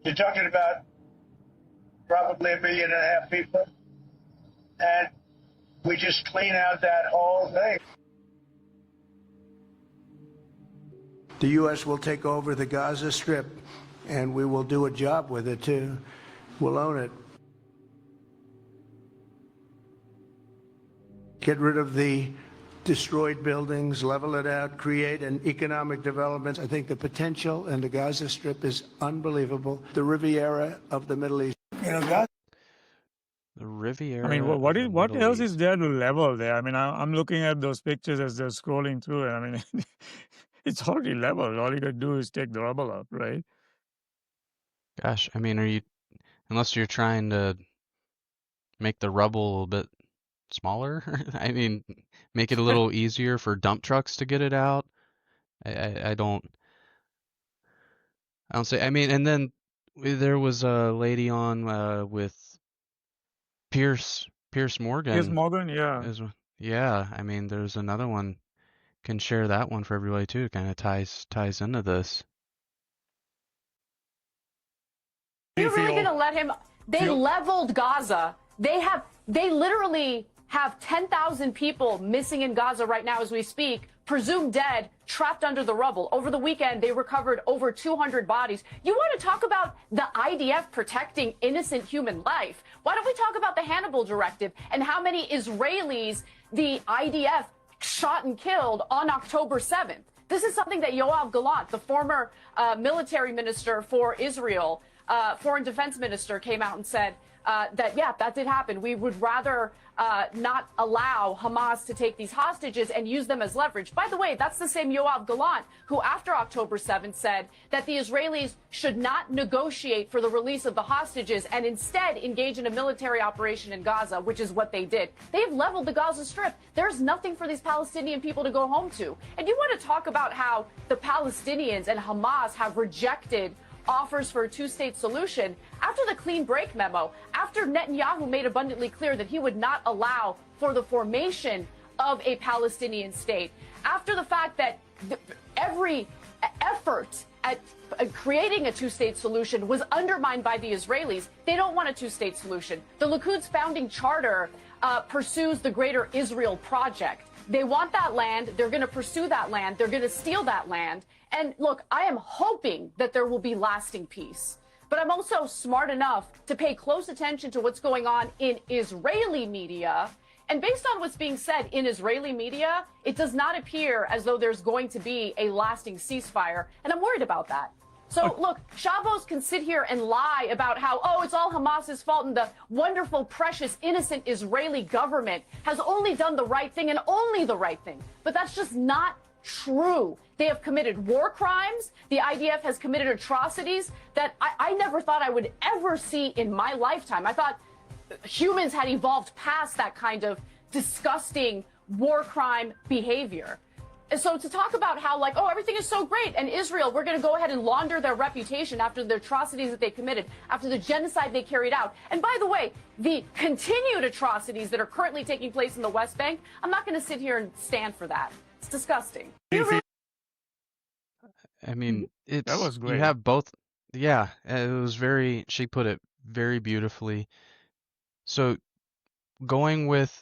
You're talking about probably 1.5 million people, and we just clean out that whole thing. The U.S. will take over the Gaza Strip, and we will do a job with it, too. We'll own it. Get rid of the destroyed buildings, level it out, create an economic development. I think the potential in the Gaza Strip is unbelievable. The Riviera of the Middle East. You know, Gaza. The I mean, Riviera what of is the what Middle else is East. there to level there? I mean, I'm looking at those pictures as they're scrolling through it. I mean, it's already leveled. All you got to do is take the rubble up, right? Gosh, I mean, unless you're trying to make the rubble a little bit smaller? I mean, make it a little easier for dump trucks to get it out. I don't say. I mean, and then there was a lady on with Pierce Here's Morgan. Morgan, yeah. Yeah, I mean, there's another one. Can share that one for everybody too. Kind of ties into this. You're really going to let him? They leveled Gaza. They literally have 10,000 people missing in Gaza right now as we speak, presumed dead, trapped under the rubble. Over the weekend, they recovered over 200 bodies. You want to talk about the IDF protecting innocent human life? Why don't we talk about the Hannibal Directive and how many Israelis the IDF shot and killed on October 7th? This is something that Yoav Gallant, the former military minister for Israel, foreign defense minister, came out and said that, yeah, that did happen. We would rather not allow Hamas to take these hostages and use them as leverage. By the way, that's the same Yoav Gallant who, after October 7th, said that the Israelis should not negotiate for the release of the hostages and instead engage in a military operation in Gaza, which is what they did. They've leveled the Gaza Strip. There's nothing for these Palestinian people to go home to. And you want to talk about how the Palestinians and Hamas have rejected offers for a two-state solution after the clean break memo, after Netanyahu made abundantly clear that he would not allow for the formation of a Palestinian state, after the fact that every effort at creating a two-state solution was undermined by the Israelis. They don't want a two-state solution. The Likud's founding charter pursues the Greater Israel Project. They want that land. They're going to pursue that land. They're going to steal that land. And look, I am hoping that there will be lasting peace. But I'm also smart enough to pay close attention to what's going on in Israeli media. And based on what's being said in Israeli media, it does not appear as though there's going to be a lasting ceasefire. And I'm worried about that. So, look, Shavos can sit here and lie about how, oh, it's all Hamas's fault and the wonderful, precious, innocent Israeli government has only done the right thing and only the right thing. But that's just not true. They have committed war crimes. The IDF has committed atrocities that I never thought I would ever see in my lifetime. I thought humans had evolved past that kind of disgusting war crime behavior. And so to talk about how, like, oh, everything is so great, and Israel, we're going to go ahead and launder their reputation after the atrocities that they committed, after the genocide they carried out. And by the way, the continued atrocities that are currently taking place in the West Bank, I'm not going to sit here and stand for that. It's disgusting. I mean, that was great. You have both. Yeah, it was very, she put it very beautifully. So going with,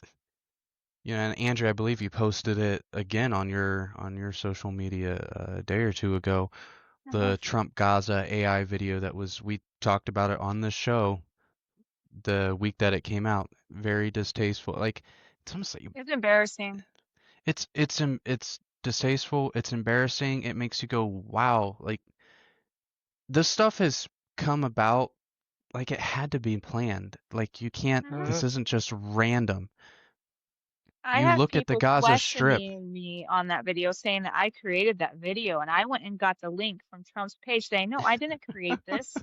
and Andrew, I believe you posted it again on your social media a day or two ago, the Trump Gaza AI video we talked about it on the show the week that it came out. Very distasteful. Like, it's almost like It's embarrassing. it's distasteful. It's embarrassing. It makes you go, wow. Like, this stuff has come about like it had to be planned. Like, you can't. This isn't just random. I You have look at the people Gaza Strip. questioning me on that video, saying that I created that video, and I went and got the link from Trump's page saying, no, I didn't create this.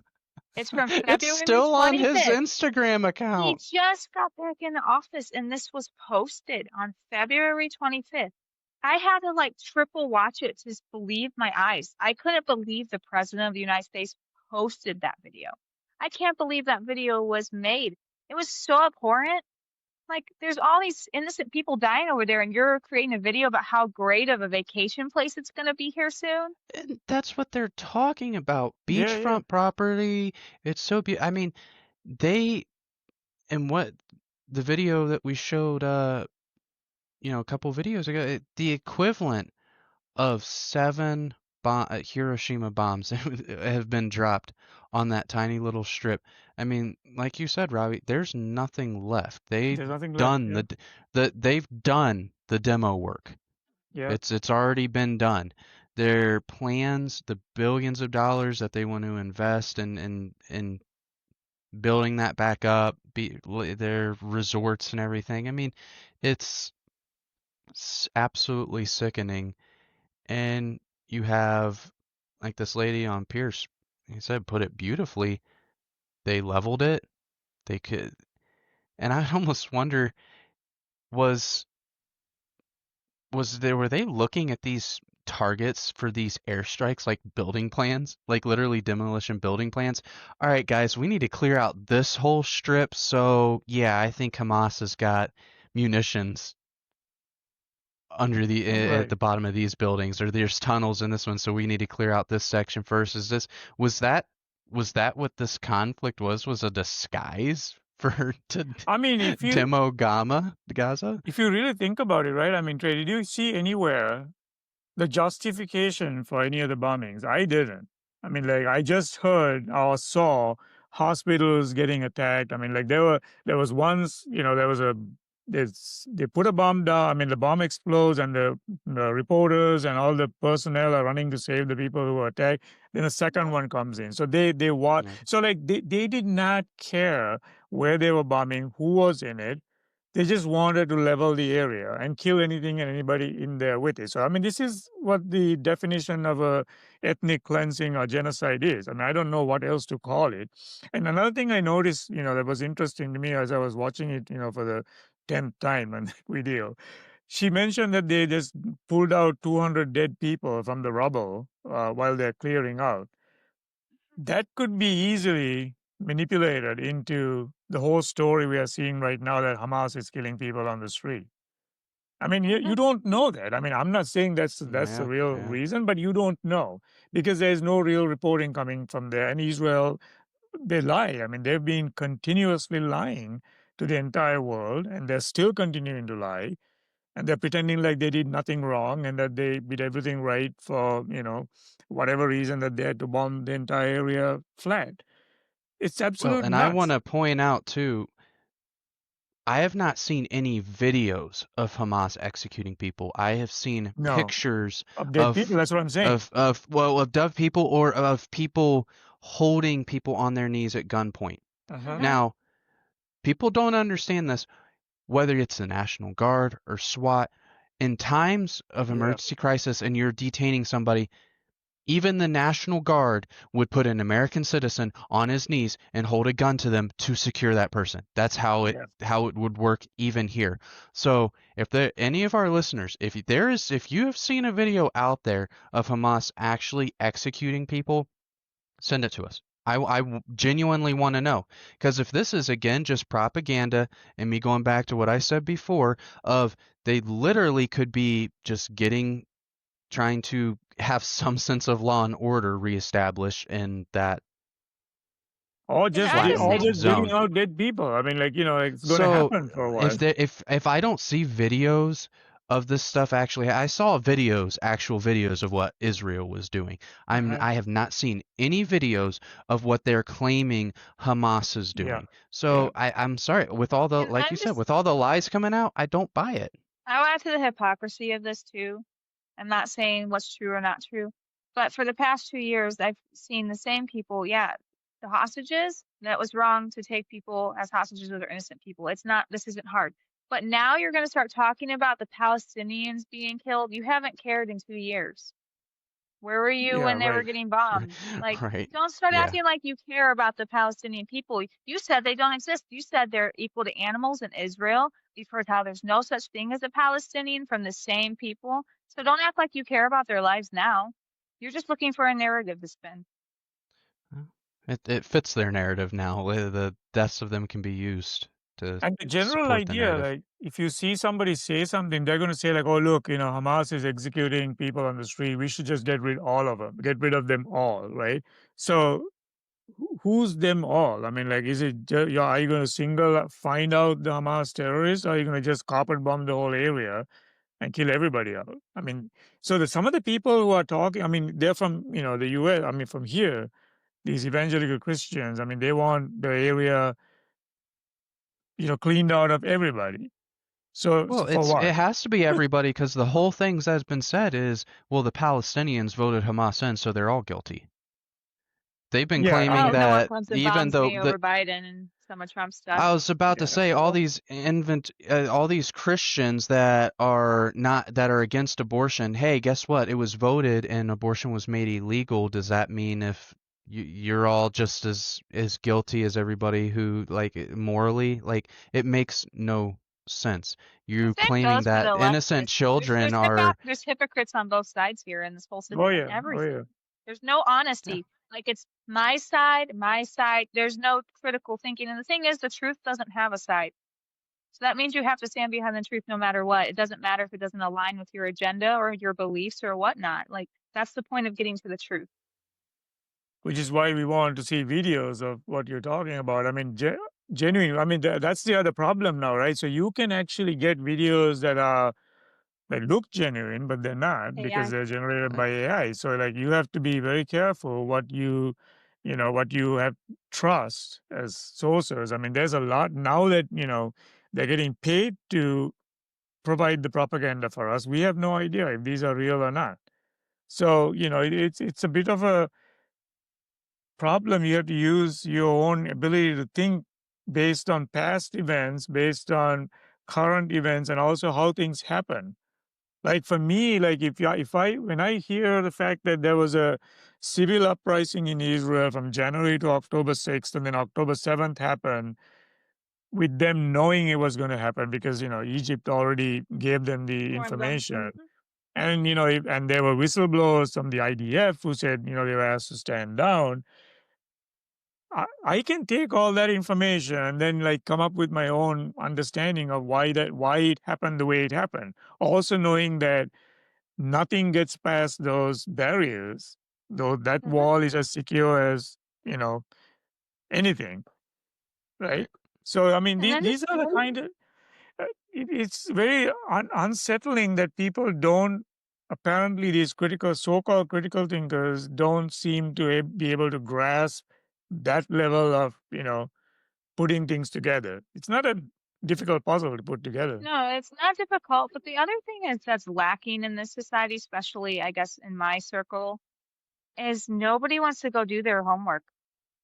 It's from It's February still on his 25th. Instagram He account. just got back in the office, and this was posted on February 25th. I had to like triple watch it to believe my eyes. I couldn't believe the president of the United States posted that video. I can't believe that video was made. It was so abhorrent. Like, there's all these innocent people dying over there, and you're creating a video about how great of a vacation place it's going to be here soon? And that's what they're talking about. Yeah, Beachfront property. It's so beautiful. I mean, and what the video that we showed, a couple videos ago, the equivalent of 7 Hiroshima bombs have been dropped on that tiny little strip. I mean, like you said, Robbie, there's nothing left. They've There's nothing left. done Yeah. they've done the demo work. Yeah. It's already been done. Their plans, the billions of dollars that they want to invest in building that back up, their resorts and everything. I mean, it's absolutely sickening. And you have like this lady on Pierce, he said, put it beautifully. They leveled it. They could, and I almost wonder, was were they looking at these targets for these airstrikes like building plans, like literally demolition building plans? All right, guys, we need to clear out this whole strip. So yeah, I think Hamas has got munitions under at Right. the bottom of these buildings, or there's tunnels in this one, so we need to clear out this section first. Was that was that what this conflict was? Was a disguise for to I mean, demo Gaza? if you really think about it, right? I mean, Trey, did you see anywhere the justification for any of the bombings? I didn't. I mean, like I just heard or saw hospitals getting attacked. I mean, like there was once, there was they put a bomb down. I mean, the bomb explodes and the reporters and all the personnel are running to save the people who were attacked. Then a second one comes in. So they what? Yeah. So like they did not care where they were bombing, who was in it. They just wanted to level the area and kill anything and anybody in there with it. So, I mean, this is what the definition of a ethnic cleansing or genocide is. I mean, I don't know what else to call it. And another thing I noticed, that was interesting to me as I was watching it, for the 10th time on the video, she mentioned that they just pulled out 200 dead people from the rubble while they're clearing out. That could be easily manipulated into the whole story we are seeing right now that Hamas is killing people on the street. I mean, you don't know that. I mean, I'm not saying that's the Yeah, real yeah. reason, but you don't know because there's no real reporting coming from there. And Israel, they lie. I mean, they've been continuously lying to the entire world, and they're still continuing to lie. And they're pretending like they did nothing wrong and that they did everything right for, whatever reason that they had to bomb the entire area flat. It's Well, absolute and I want nuts. to point out too, I have not seen any videos of Hamas executing people. I have seen No, pictures of dead people. of That's what I'm saying. of dead people or of people holding people on their knees at gunpoint. Uh-huh. Now, people don't understand this, whether it's the National Guard or SWAT. In times of Yeah. emergency crisis and you're detaining somebody, even the National Guard would put an American citizen on his knees and hold a gun to them to secure that person. That's Yeah. how it would work even here. So if any of our listeners, if you have seen a video out there of Hamas actually executing people, send it to us. I genuinely want to know, because if this is again just propaganda and me going back to what I said before of they literally could be just trying to have some sense of law and order reestablished in that Or And just I just flattened think, digging zone. out dead people. I mean, like, it's going to So happen for a while. if I don't see videos of this stuff actually, I saw actual videos of what Israel was doing. Uh-huh. I have not seen any videos of what they're claiming Hamas is Yeah. doing. So I'm sorry, with all the and like you said, with all the lies coming out, I don't buy it. I'll add to the hypocrisy of this too. I'm not saying what's true or not true, but for the past 2 years, I've seen the same people. Yeah, the hostages, that was wrong to take people as hostages that are innocent people. This isn't hard. But now you're going to start talking about the Palestinians being killed. You haven't cared in 2 years. Where were you Yeah, when they were right. getting bombed? Like, Right. don't start Yeah. acting like you care about the Palestinian people. You said they don't exist. You said they're equal to animals in Israel. We've heard how there's no such thing as a Palestinian from the same people. So don't act like you care about their lives now. You're just looking for a narrative to spin. It fits their narrative now. The deaths of them can be used to And the general support the idea, narrative. like, if you see somebody say something, they're going to say, like, oh, look, Hamas is executing people on the street. We should just get rid get rid of them all, right? So who's them all? I mean, like, is it are you going to find out the Hamas terrorists, or are you going to just carpet bomb the whole area and kill everybody out. I mean, so some of the people who are talking, I mean, they're from, the US, I mean, from here, these evangelical Christians, I mean, they want the area, cleaned out of everybody. So Well, for it what? has to be everybody because the whole thing that's been said is, well, the Palestinians voted Hamas in, so they're all guilty. They've been Yeah, I claiming Oh, mean, no one that claims it even bombs though me over Biden and some of Trump's stuff. I was about to yeah, say all these Christians that are against abortion. Hey, guess what? It was voted and abortion was made illegal. Does that mean if you're all just as guilty as everybody who morally it makes no sense. The You same claiming goes for that the innocent leftists. children are There's hypocrites on both sides here in this whole oh system, yeah, oh everything. yeah. There's no Yeah. honesty. Like it's my side, my side. There's no critical thinking. And the thing is, the truth doesn't have a side. So that means you have to stand behind the truth no matter what. It doesn't matter if it doesn't align with your agenda or your beliefs or whatnot. Like that's the point of getting to the truth. Which is why we want to see videos of what you're talking about. I mean, genuine. I mean, that's the other problem now, right? So you can actually get videos that look genuine, but they're not because AI. they're generated by AI. So like you have to be very careful what what you have trust as sources. I mean, there's a lot now that they're getting paid to provide the propaganda for us. We have no idea if these are real or not. So it's a bit of a problem. You have to use your own ability to think based on past events, based on current events, and also how things happen. Like for me, like when I hear the fact that there was a civil uprising in Israel from January to October 6th, and then October 7th happened, with them knowing it was going to happen because Egypt already gave them the Warned them. information, and and there were whistleblowers from the IDF who said they were asked to stand down. I can take all that information and then like come up with my own understanding of why it happened the way it happened. Also knowing that nothing gets past those barriers, though that Hmm. wall is as secure as anything, right? right. So I mean, And then these just are the kind of it's very unsettling that people don't apparently these so-called critical thinkers don't seem to be able to grasp that level of putting things together. It's not a difficult puzzle to put together. no, it's not difficult. But the other thing is that's lacking in this society, especially I guess in my circle, is nobody wants to go do their homework.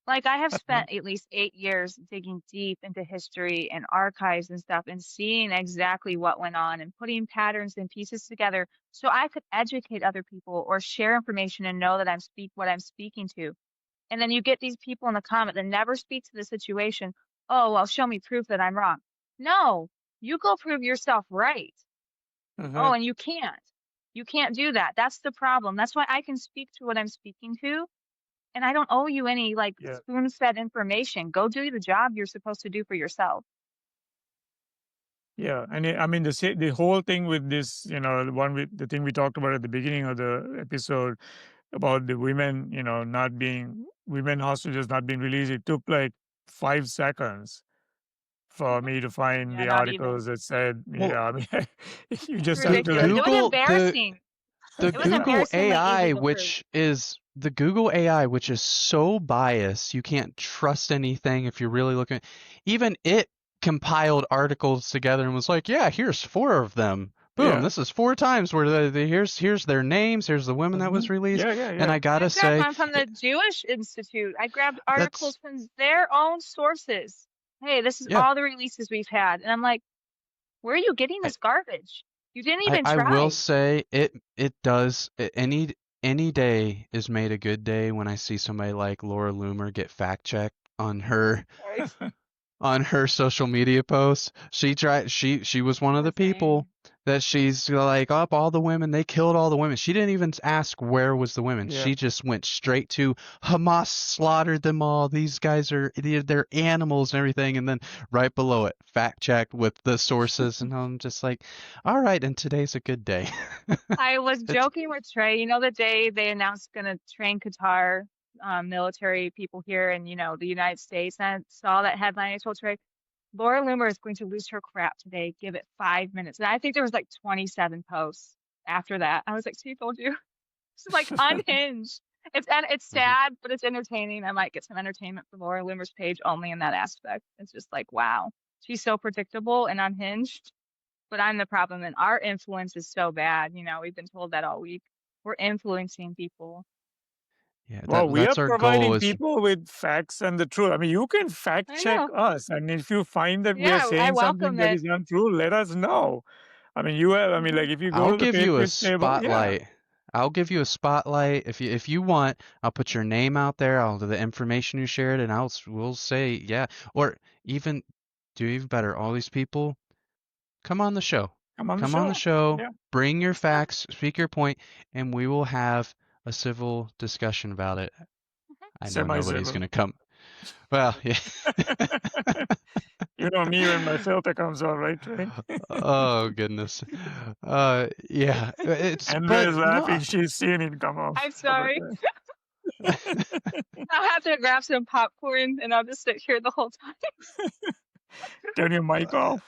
Like I have spent at least 8 years digging deep into history and archives and stuff and seeing exactly what went on and putting patterns and pieces together so I could educate other people or share information and know that what I'm speaking to. And then you get these people in the comment that never speak to the situation. Oh, well, show me proof that I'm wrong. No, you go prove yourself right. Mm-hmm. Oh, and you can't. You can't do that. That's the problem. That's why I can speak to what I'm speaking to and I don't owe you any like Yeah. spoon-fed information. Go do the job you're supposed to do for yourself. Yeah, and I mean the whole thing with this, the thing we talked about at the beginning of the episode about the women, not being women hostages not being released. It took like 5 seconds for Mhm. me to find Yeah, the not even. articles that said, Well, yeah, I mean, you It's just have to the ridiculous. like, It was Google embarrassing. the It was yeah, Google embarrassingly easy AI, to prove. the Google AI, which is so biased, you can't trust anything if you're really looking. Even it compiled articles together and was like, "Yeah, here's 4 of them. Boom, yeah, this is 4 times where here's their names, here's the women that was released." yeah, yeah, And yeah. I I gotta grabbed say, one from the Jewish Institute. I grabbed that's articles from their own sources. Hey, this is yeah. all the releases we've had. And I'm like, where are you getting I, this garbage? You didn't I even I will try. say it does any day is made a good day when I see somebody like Laura Loomer get fact checked Right. on her social media posts. She was one of Poor the people thing. that she's like up all the women, they killed all the women. She didn't even ask where was the women. Yeah. She just went straight to Hamas slaughtered them all. These guys they're animals and everything, and then right below it fact checked with the sources, and I'm just like, all right, and today's a good day. I was It's joking with Trey. You know, the day they announced going to train Qatar military people here in, the United States. And I saw that headline. I told Trey, Laura Loomer is going to lose her crap today. Give it 5 minutes. And I think there was like 27 posts after that. I was like, she told you. It's like unhinged. It's Mhm. sad, but it's entertaining. I might get some entertainment from Laura Loomer's page only in that aspect. It's just like, wow, she's so predictable and unhinged. But I'm the problem, and our influence is so bad. You know, we've been told that all week. We're influencing people. Yeah, Well, we are that's our goal providing is people with facts and the truth. I mean, you can fact I check know. us, and if you find that we are Yeah, I saying something welcome that it. is untrue, let us know. I mean, you have. I mean, Hmm. like if you go I'll to the give you a Patriots table, yeah, spotlight. I'll give you a spotlight if you want. I'll put your name out there, all the information you shared, and we'll say yeah. Or even do even better. All these people, come on the show. come on the Come on the show. show. Yeah, Bring your Yeah. facts. Speak your point, and we will have a civil discussion about it. I know nobody's semi-civil. gonna come. Well, yeah. You know me when my filter comes out, right, Trey? Oh goodness. Yeah. It's Andrea is but laughing. no. She's seen it come off. I'm How about sorry. I'll have to grab some popcorn and I'll just sit here the whole time. that? Turn your mic off.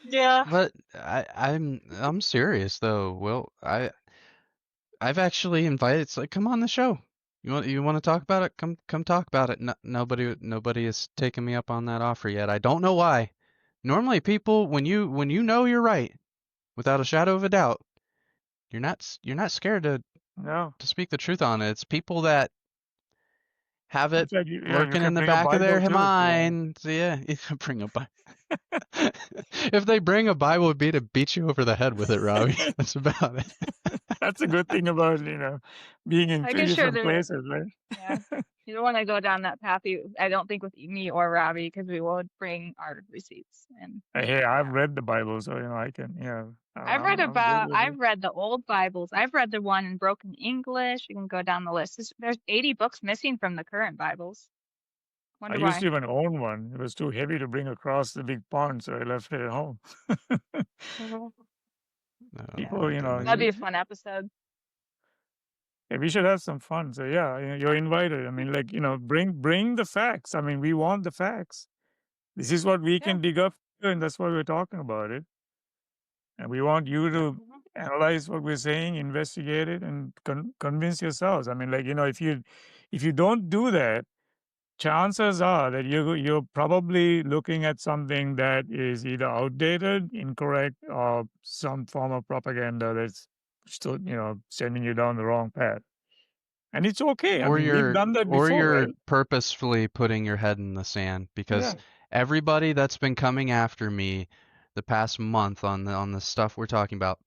Yeah. But I'm serious though. Well, I've actually invited. It's like, come on the show. You want to talk about it? Come talk about it. No, nobody has taken me up on that offer yet. I don't know why. Normally, people when you know you're right without a shadow of a doubt, you're not scared No. to speak the truth on it. It's people that have In it fact, yeah, you lurking in can the bring a back of their Bible too. mind. So yeah, you can bring a Bible. If they bring a Bible, it'd be to beat you over the head with it, Robbie. That's about it. That's a good thing about, being in I three can share different the, places, yeah. right? You don't want to go down that path. I don't think with me or Robbie, because we will bring our receipts. And Hey, I've yeah. read the Bible, so I can. Yeah, I'm good with it. I've read the old Bibles. I've read the one in broken English. You can go down the list. There's 80 books missing from the current Bibles. I Wonder used why. to even own one. It was too heavy to bring across the big pond, so I left it at home. Mhm. Oh Yeah. People, my goodness. That'd be a fun episode. yeah, we should have some fun. So yeah, you're invited. I mean, like, bring the facts. I mean, we want the facts. This is what we Yeah. can dig up, and that's why we're talking about it. And we want you Yeah. to Mhm. analyze what we're saying, investigate it, and convince yourselves. I mean, like, if you don't do that, chances are that you're probably looking at something that is either outdated, incorrect, or some form of propaganda that's still, sending you down the wrong path. And it's okay. I mean, we've done that Or before, you're right? purposefully putting your head in the sand because Yeah. everybody that's been coming after me the past month on the stuff we're talking about,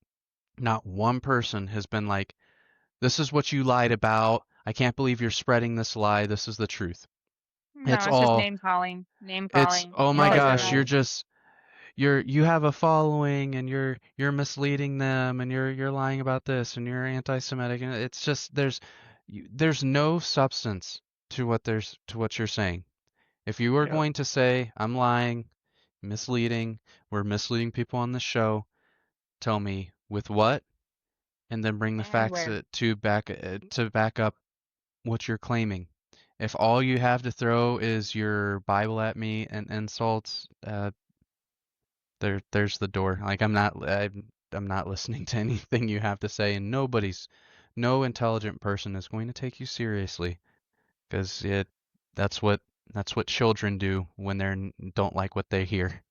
not one person has been like, this is what you lied about. I can't believe you're spreading this lie. This is the truth. No, It's it's just all name calling, name it's calling. oh my No, yeah, gosh, yeah. you have a following and you're misleading them and you're lying about this and you're anti-Semitic and it's just there's no substance to what you're saying. If you were Yeah. going to say I'm lying, misleading, we're misleading people on the show, tell me with what, and then bring the And facts where. to back up what you're claiming. If all you have to throw is your Bible at me and insults, there's the door. Like I'm not listening to anything you have to say, and no intelligent person is going to take you seriously because it that's what that's what children do when don't like what they hear.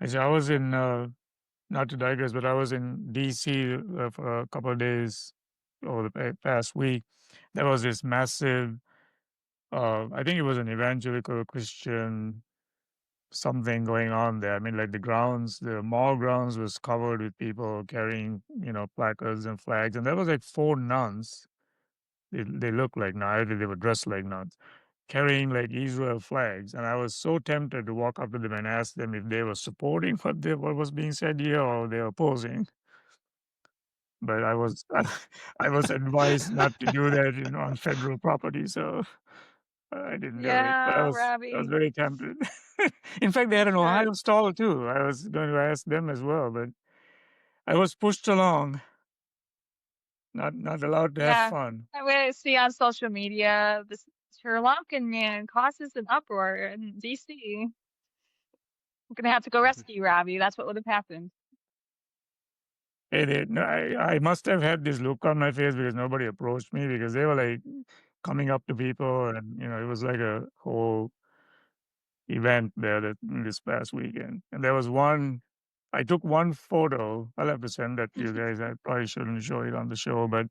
Actually, I was in, not to digress, but I was in DC for a couple of days over the past week. There was this massive, I think it was an evangelical Christian something going on there. I mean, like the mall grounds was covered with people carrying, placards and flags. And there was like four nuns. They looked like nuns. They were dressed like nuns, carrying like Israel flags. And I was so tempted to walk up to them and ask them if they were supporting what was being said here or they were opposing. But I was advised not to do that, on federal property. So I didn't do it, but Yeah, I was Robbie. very tempted. In fact, they You had an should. Ohio stall too. I was going to ask them as well, but I was pushed along, not allowed to have Yeah. fun. I see on social media this Sri Lankan man causes an uproar in DC. We're gonna have to go rescue Robbie. That's what would have happened. I must have had this look on my face because nobody approached me, because they were like coming up to people, and it was like a whole event there this past weekend. And there was one, I took one photo. I'll have to send that to you guys. I probably shouldn't show it on the show, but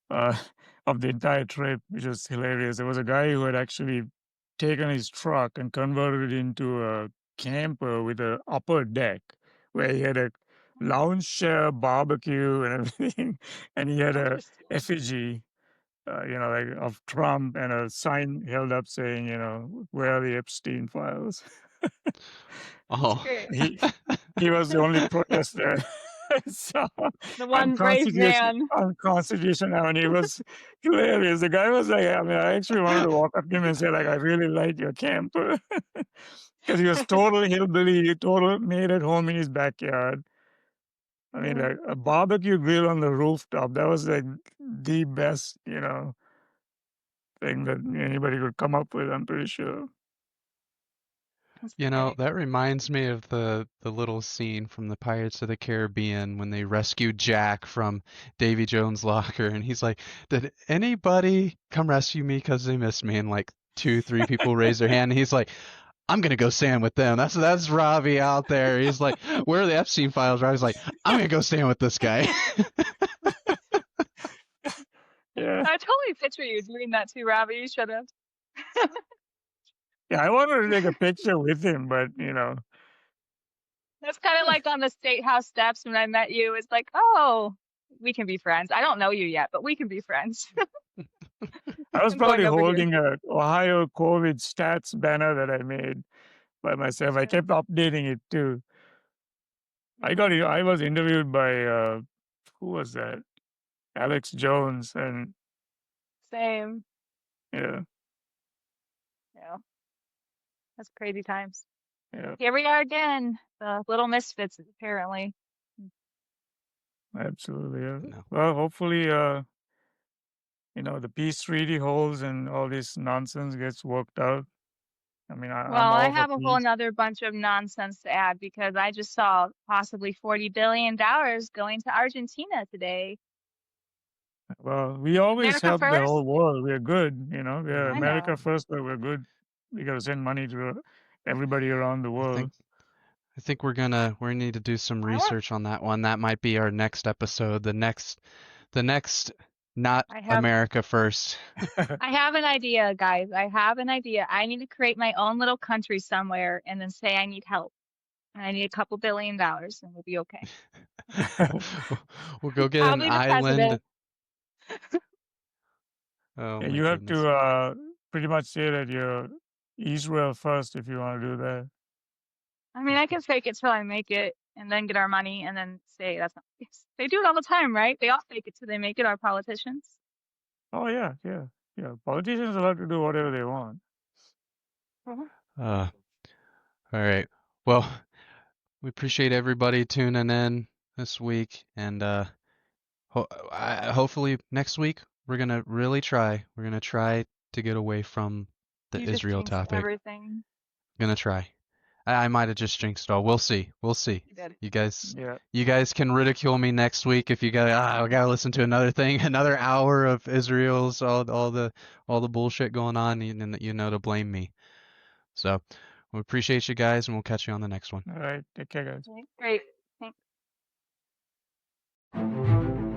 uh, of the entire trip, which was hilarious. There was a guy who had actually taken his truck and converted it into a camper with an upper deck, where he had a lounge chair, barbecue, and everything, and he had a Interesting. effigy, like of Trump, and a sign held up saying, where are the Epstein files? Oh. He was the only protester. So The one brave man. on Constitution Avenue. It was hilarious. The guy was like, I actually wanted to walk up to him and say, like, I really like your camper. Because he was total hillbilly, total made at home in his backyard. I mean, like a barbecue grill on the rooftop. That was like the best, thing that anybody could come up with, I'm pretty sure. That reminds me of the little scene from the Pirates of the Caribbean when they rescued Jack from Davy Jones' locker, and he's like, "Did anybody come rescue me because they miss me?" And like 2, 3 people raise their hand, and he's like, "I'm gonna go stand with them." That's Robbie out there. He's like, "Where are the Epstein files?" Robbie's like, "I'm gonna go stand with this guy." Yeah. I totally picture you doing that too, Robbie. You should have. Yeah, I wanted to take a picture with him, but That's kind of like on the State House steps when I met you. It's like, oh, we can be friends. I don't know you yet, but we can be friends. I was I'm probably going over here. holding a Ohio COVID stats banner that I made by myself. I kept updating it too. I was interviewed by who was that? Alex Jones, and Same. yeah, Yeah. That's crazy times. yeah, Here we are again, the little misfits, apparently. absolutely. Yeah. No. Well, hopefully, the peace treaty holds and all this nonsense gets worked out. I mean, I'm Well, I all for have a whole peace. nother bunch of nonsense to add because I just saw possibly $40 billion going to Argentina today. Well, we always America help the first? whole world. We're good, we're I America know. first, but we're good. We got to send money to everybody around the I world. think we need to do some I want, research on that one. That might be our next episode. The next not I have America first. I have an idea, guys. I have an idea. I need to create my own little country somewhere and then say I need help. And I need a couple $1 billion and we'll be okay. We'll go get I'll an be the island. president. Oh Yeah, my you have goodness. to pretty much say that you're Israel first if you want to do that. I mean, I can fake it till I make it and then get our money and then say that's not the case. They do it all the time, right? They all fake it till they make it, our politicians. Oh yeah, yeah, yeah. Politicians are allowed to do whatever they want. All right. Well, we appreciate everybody tuning in this week, and hopefully next week we're gonna really try. We're gonna try to get away from the You just Israel jinxed topic. everything. Gonna try. I might have just jinxed it all. We'll see. We'll see. You did. Yeah. You guys can ridicule me next week if you I gotta listen to another thing, another hour of Israel's all the bullshit going on, and to blame me. So we appreciate you guys, and we'll catch you on the next one. All right. Take care, guys. Great. Thanks.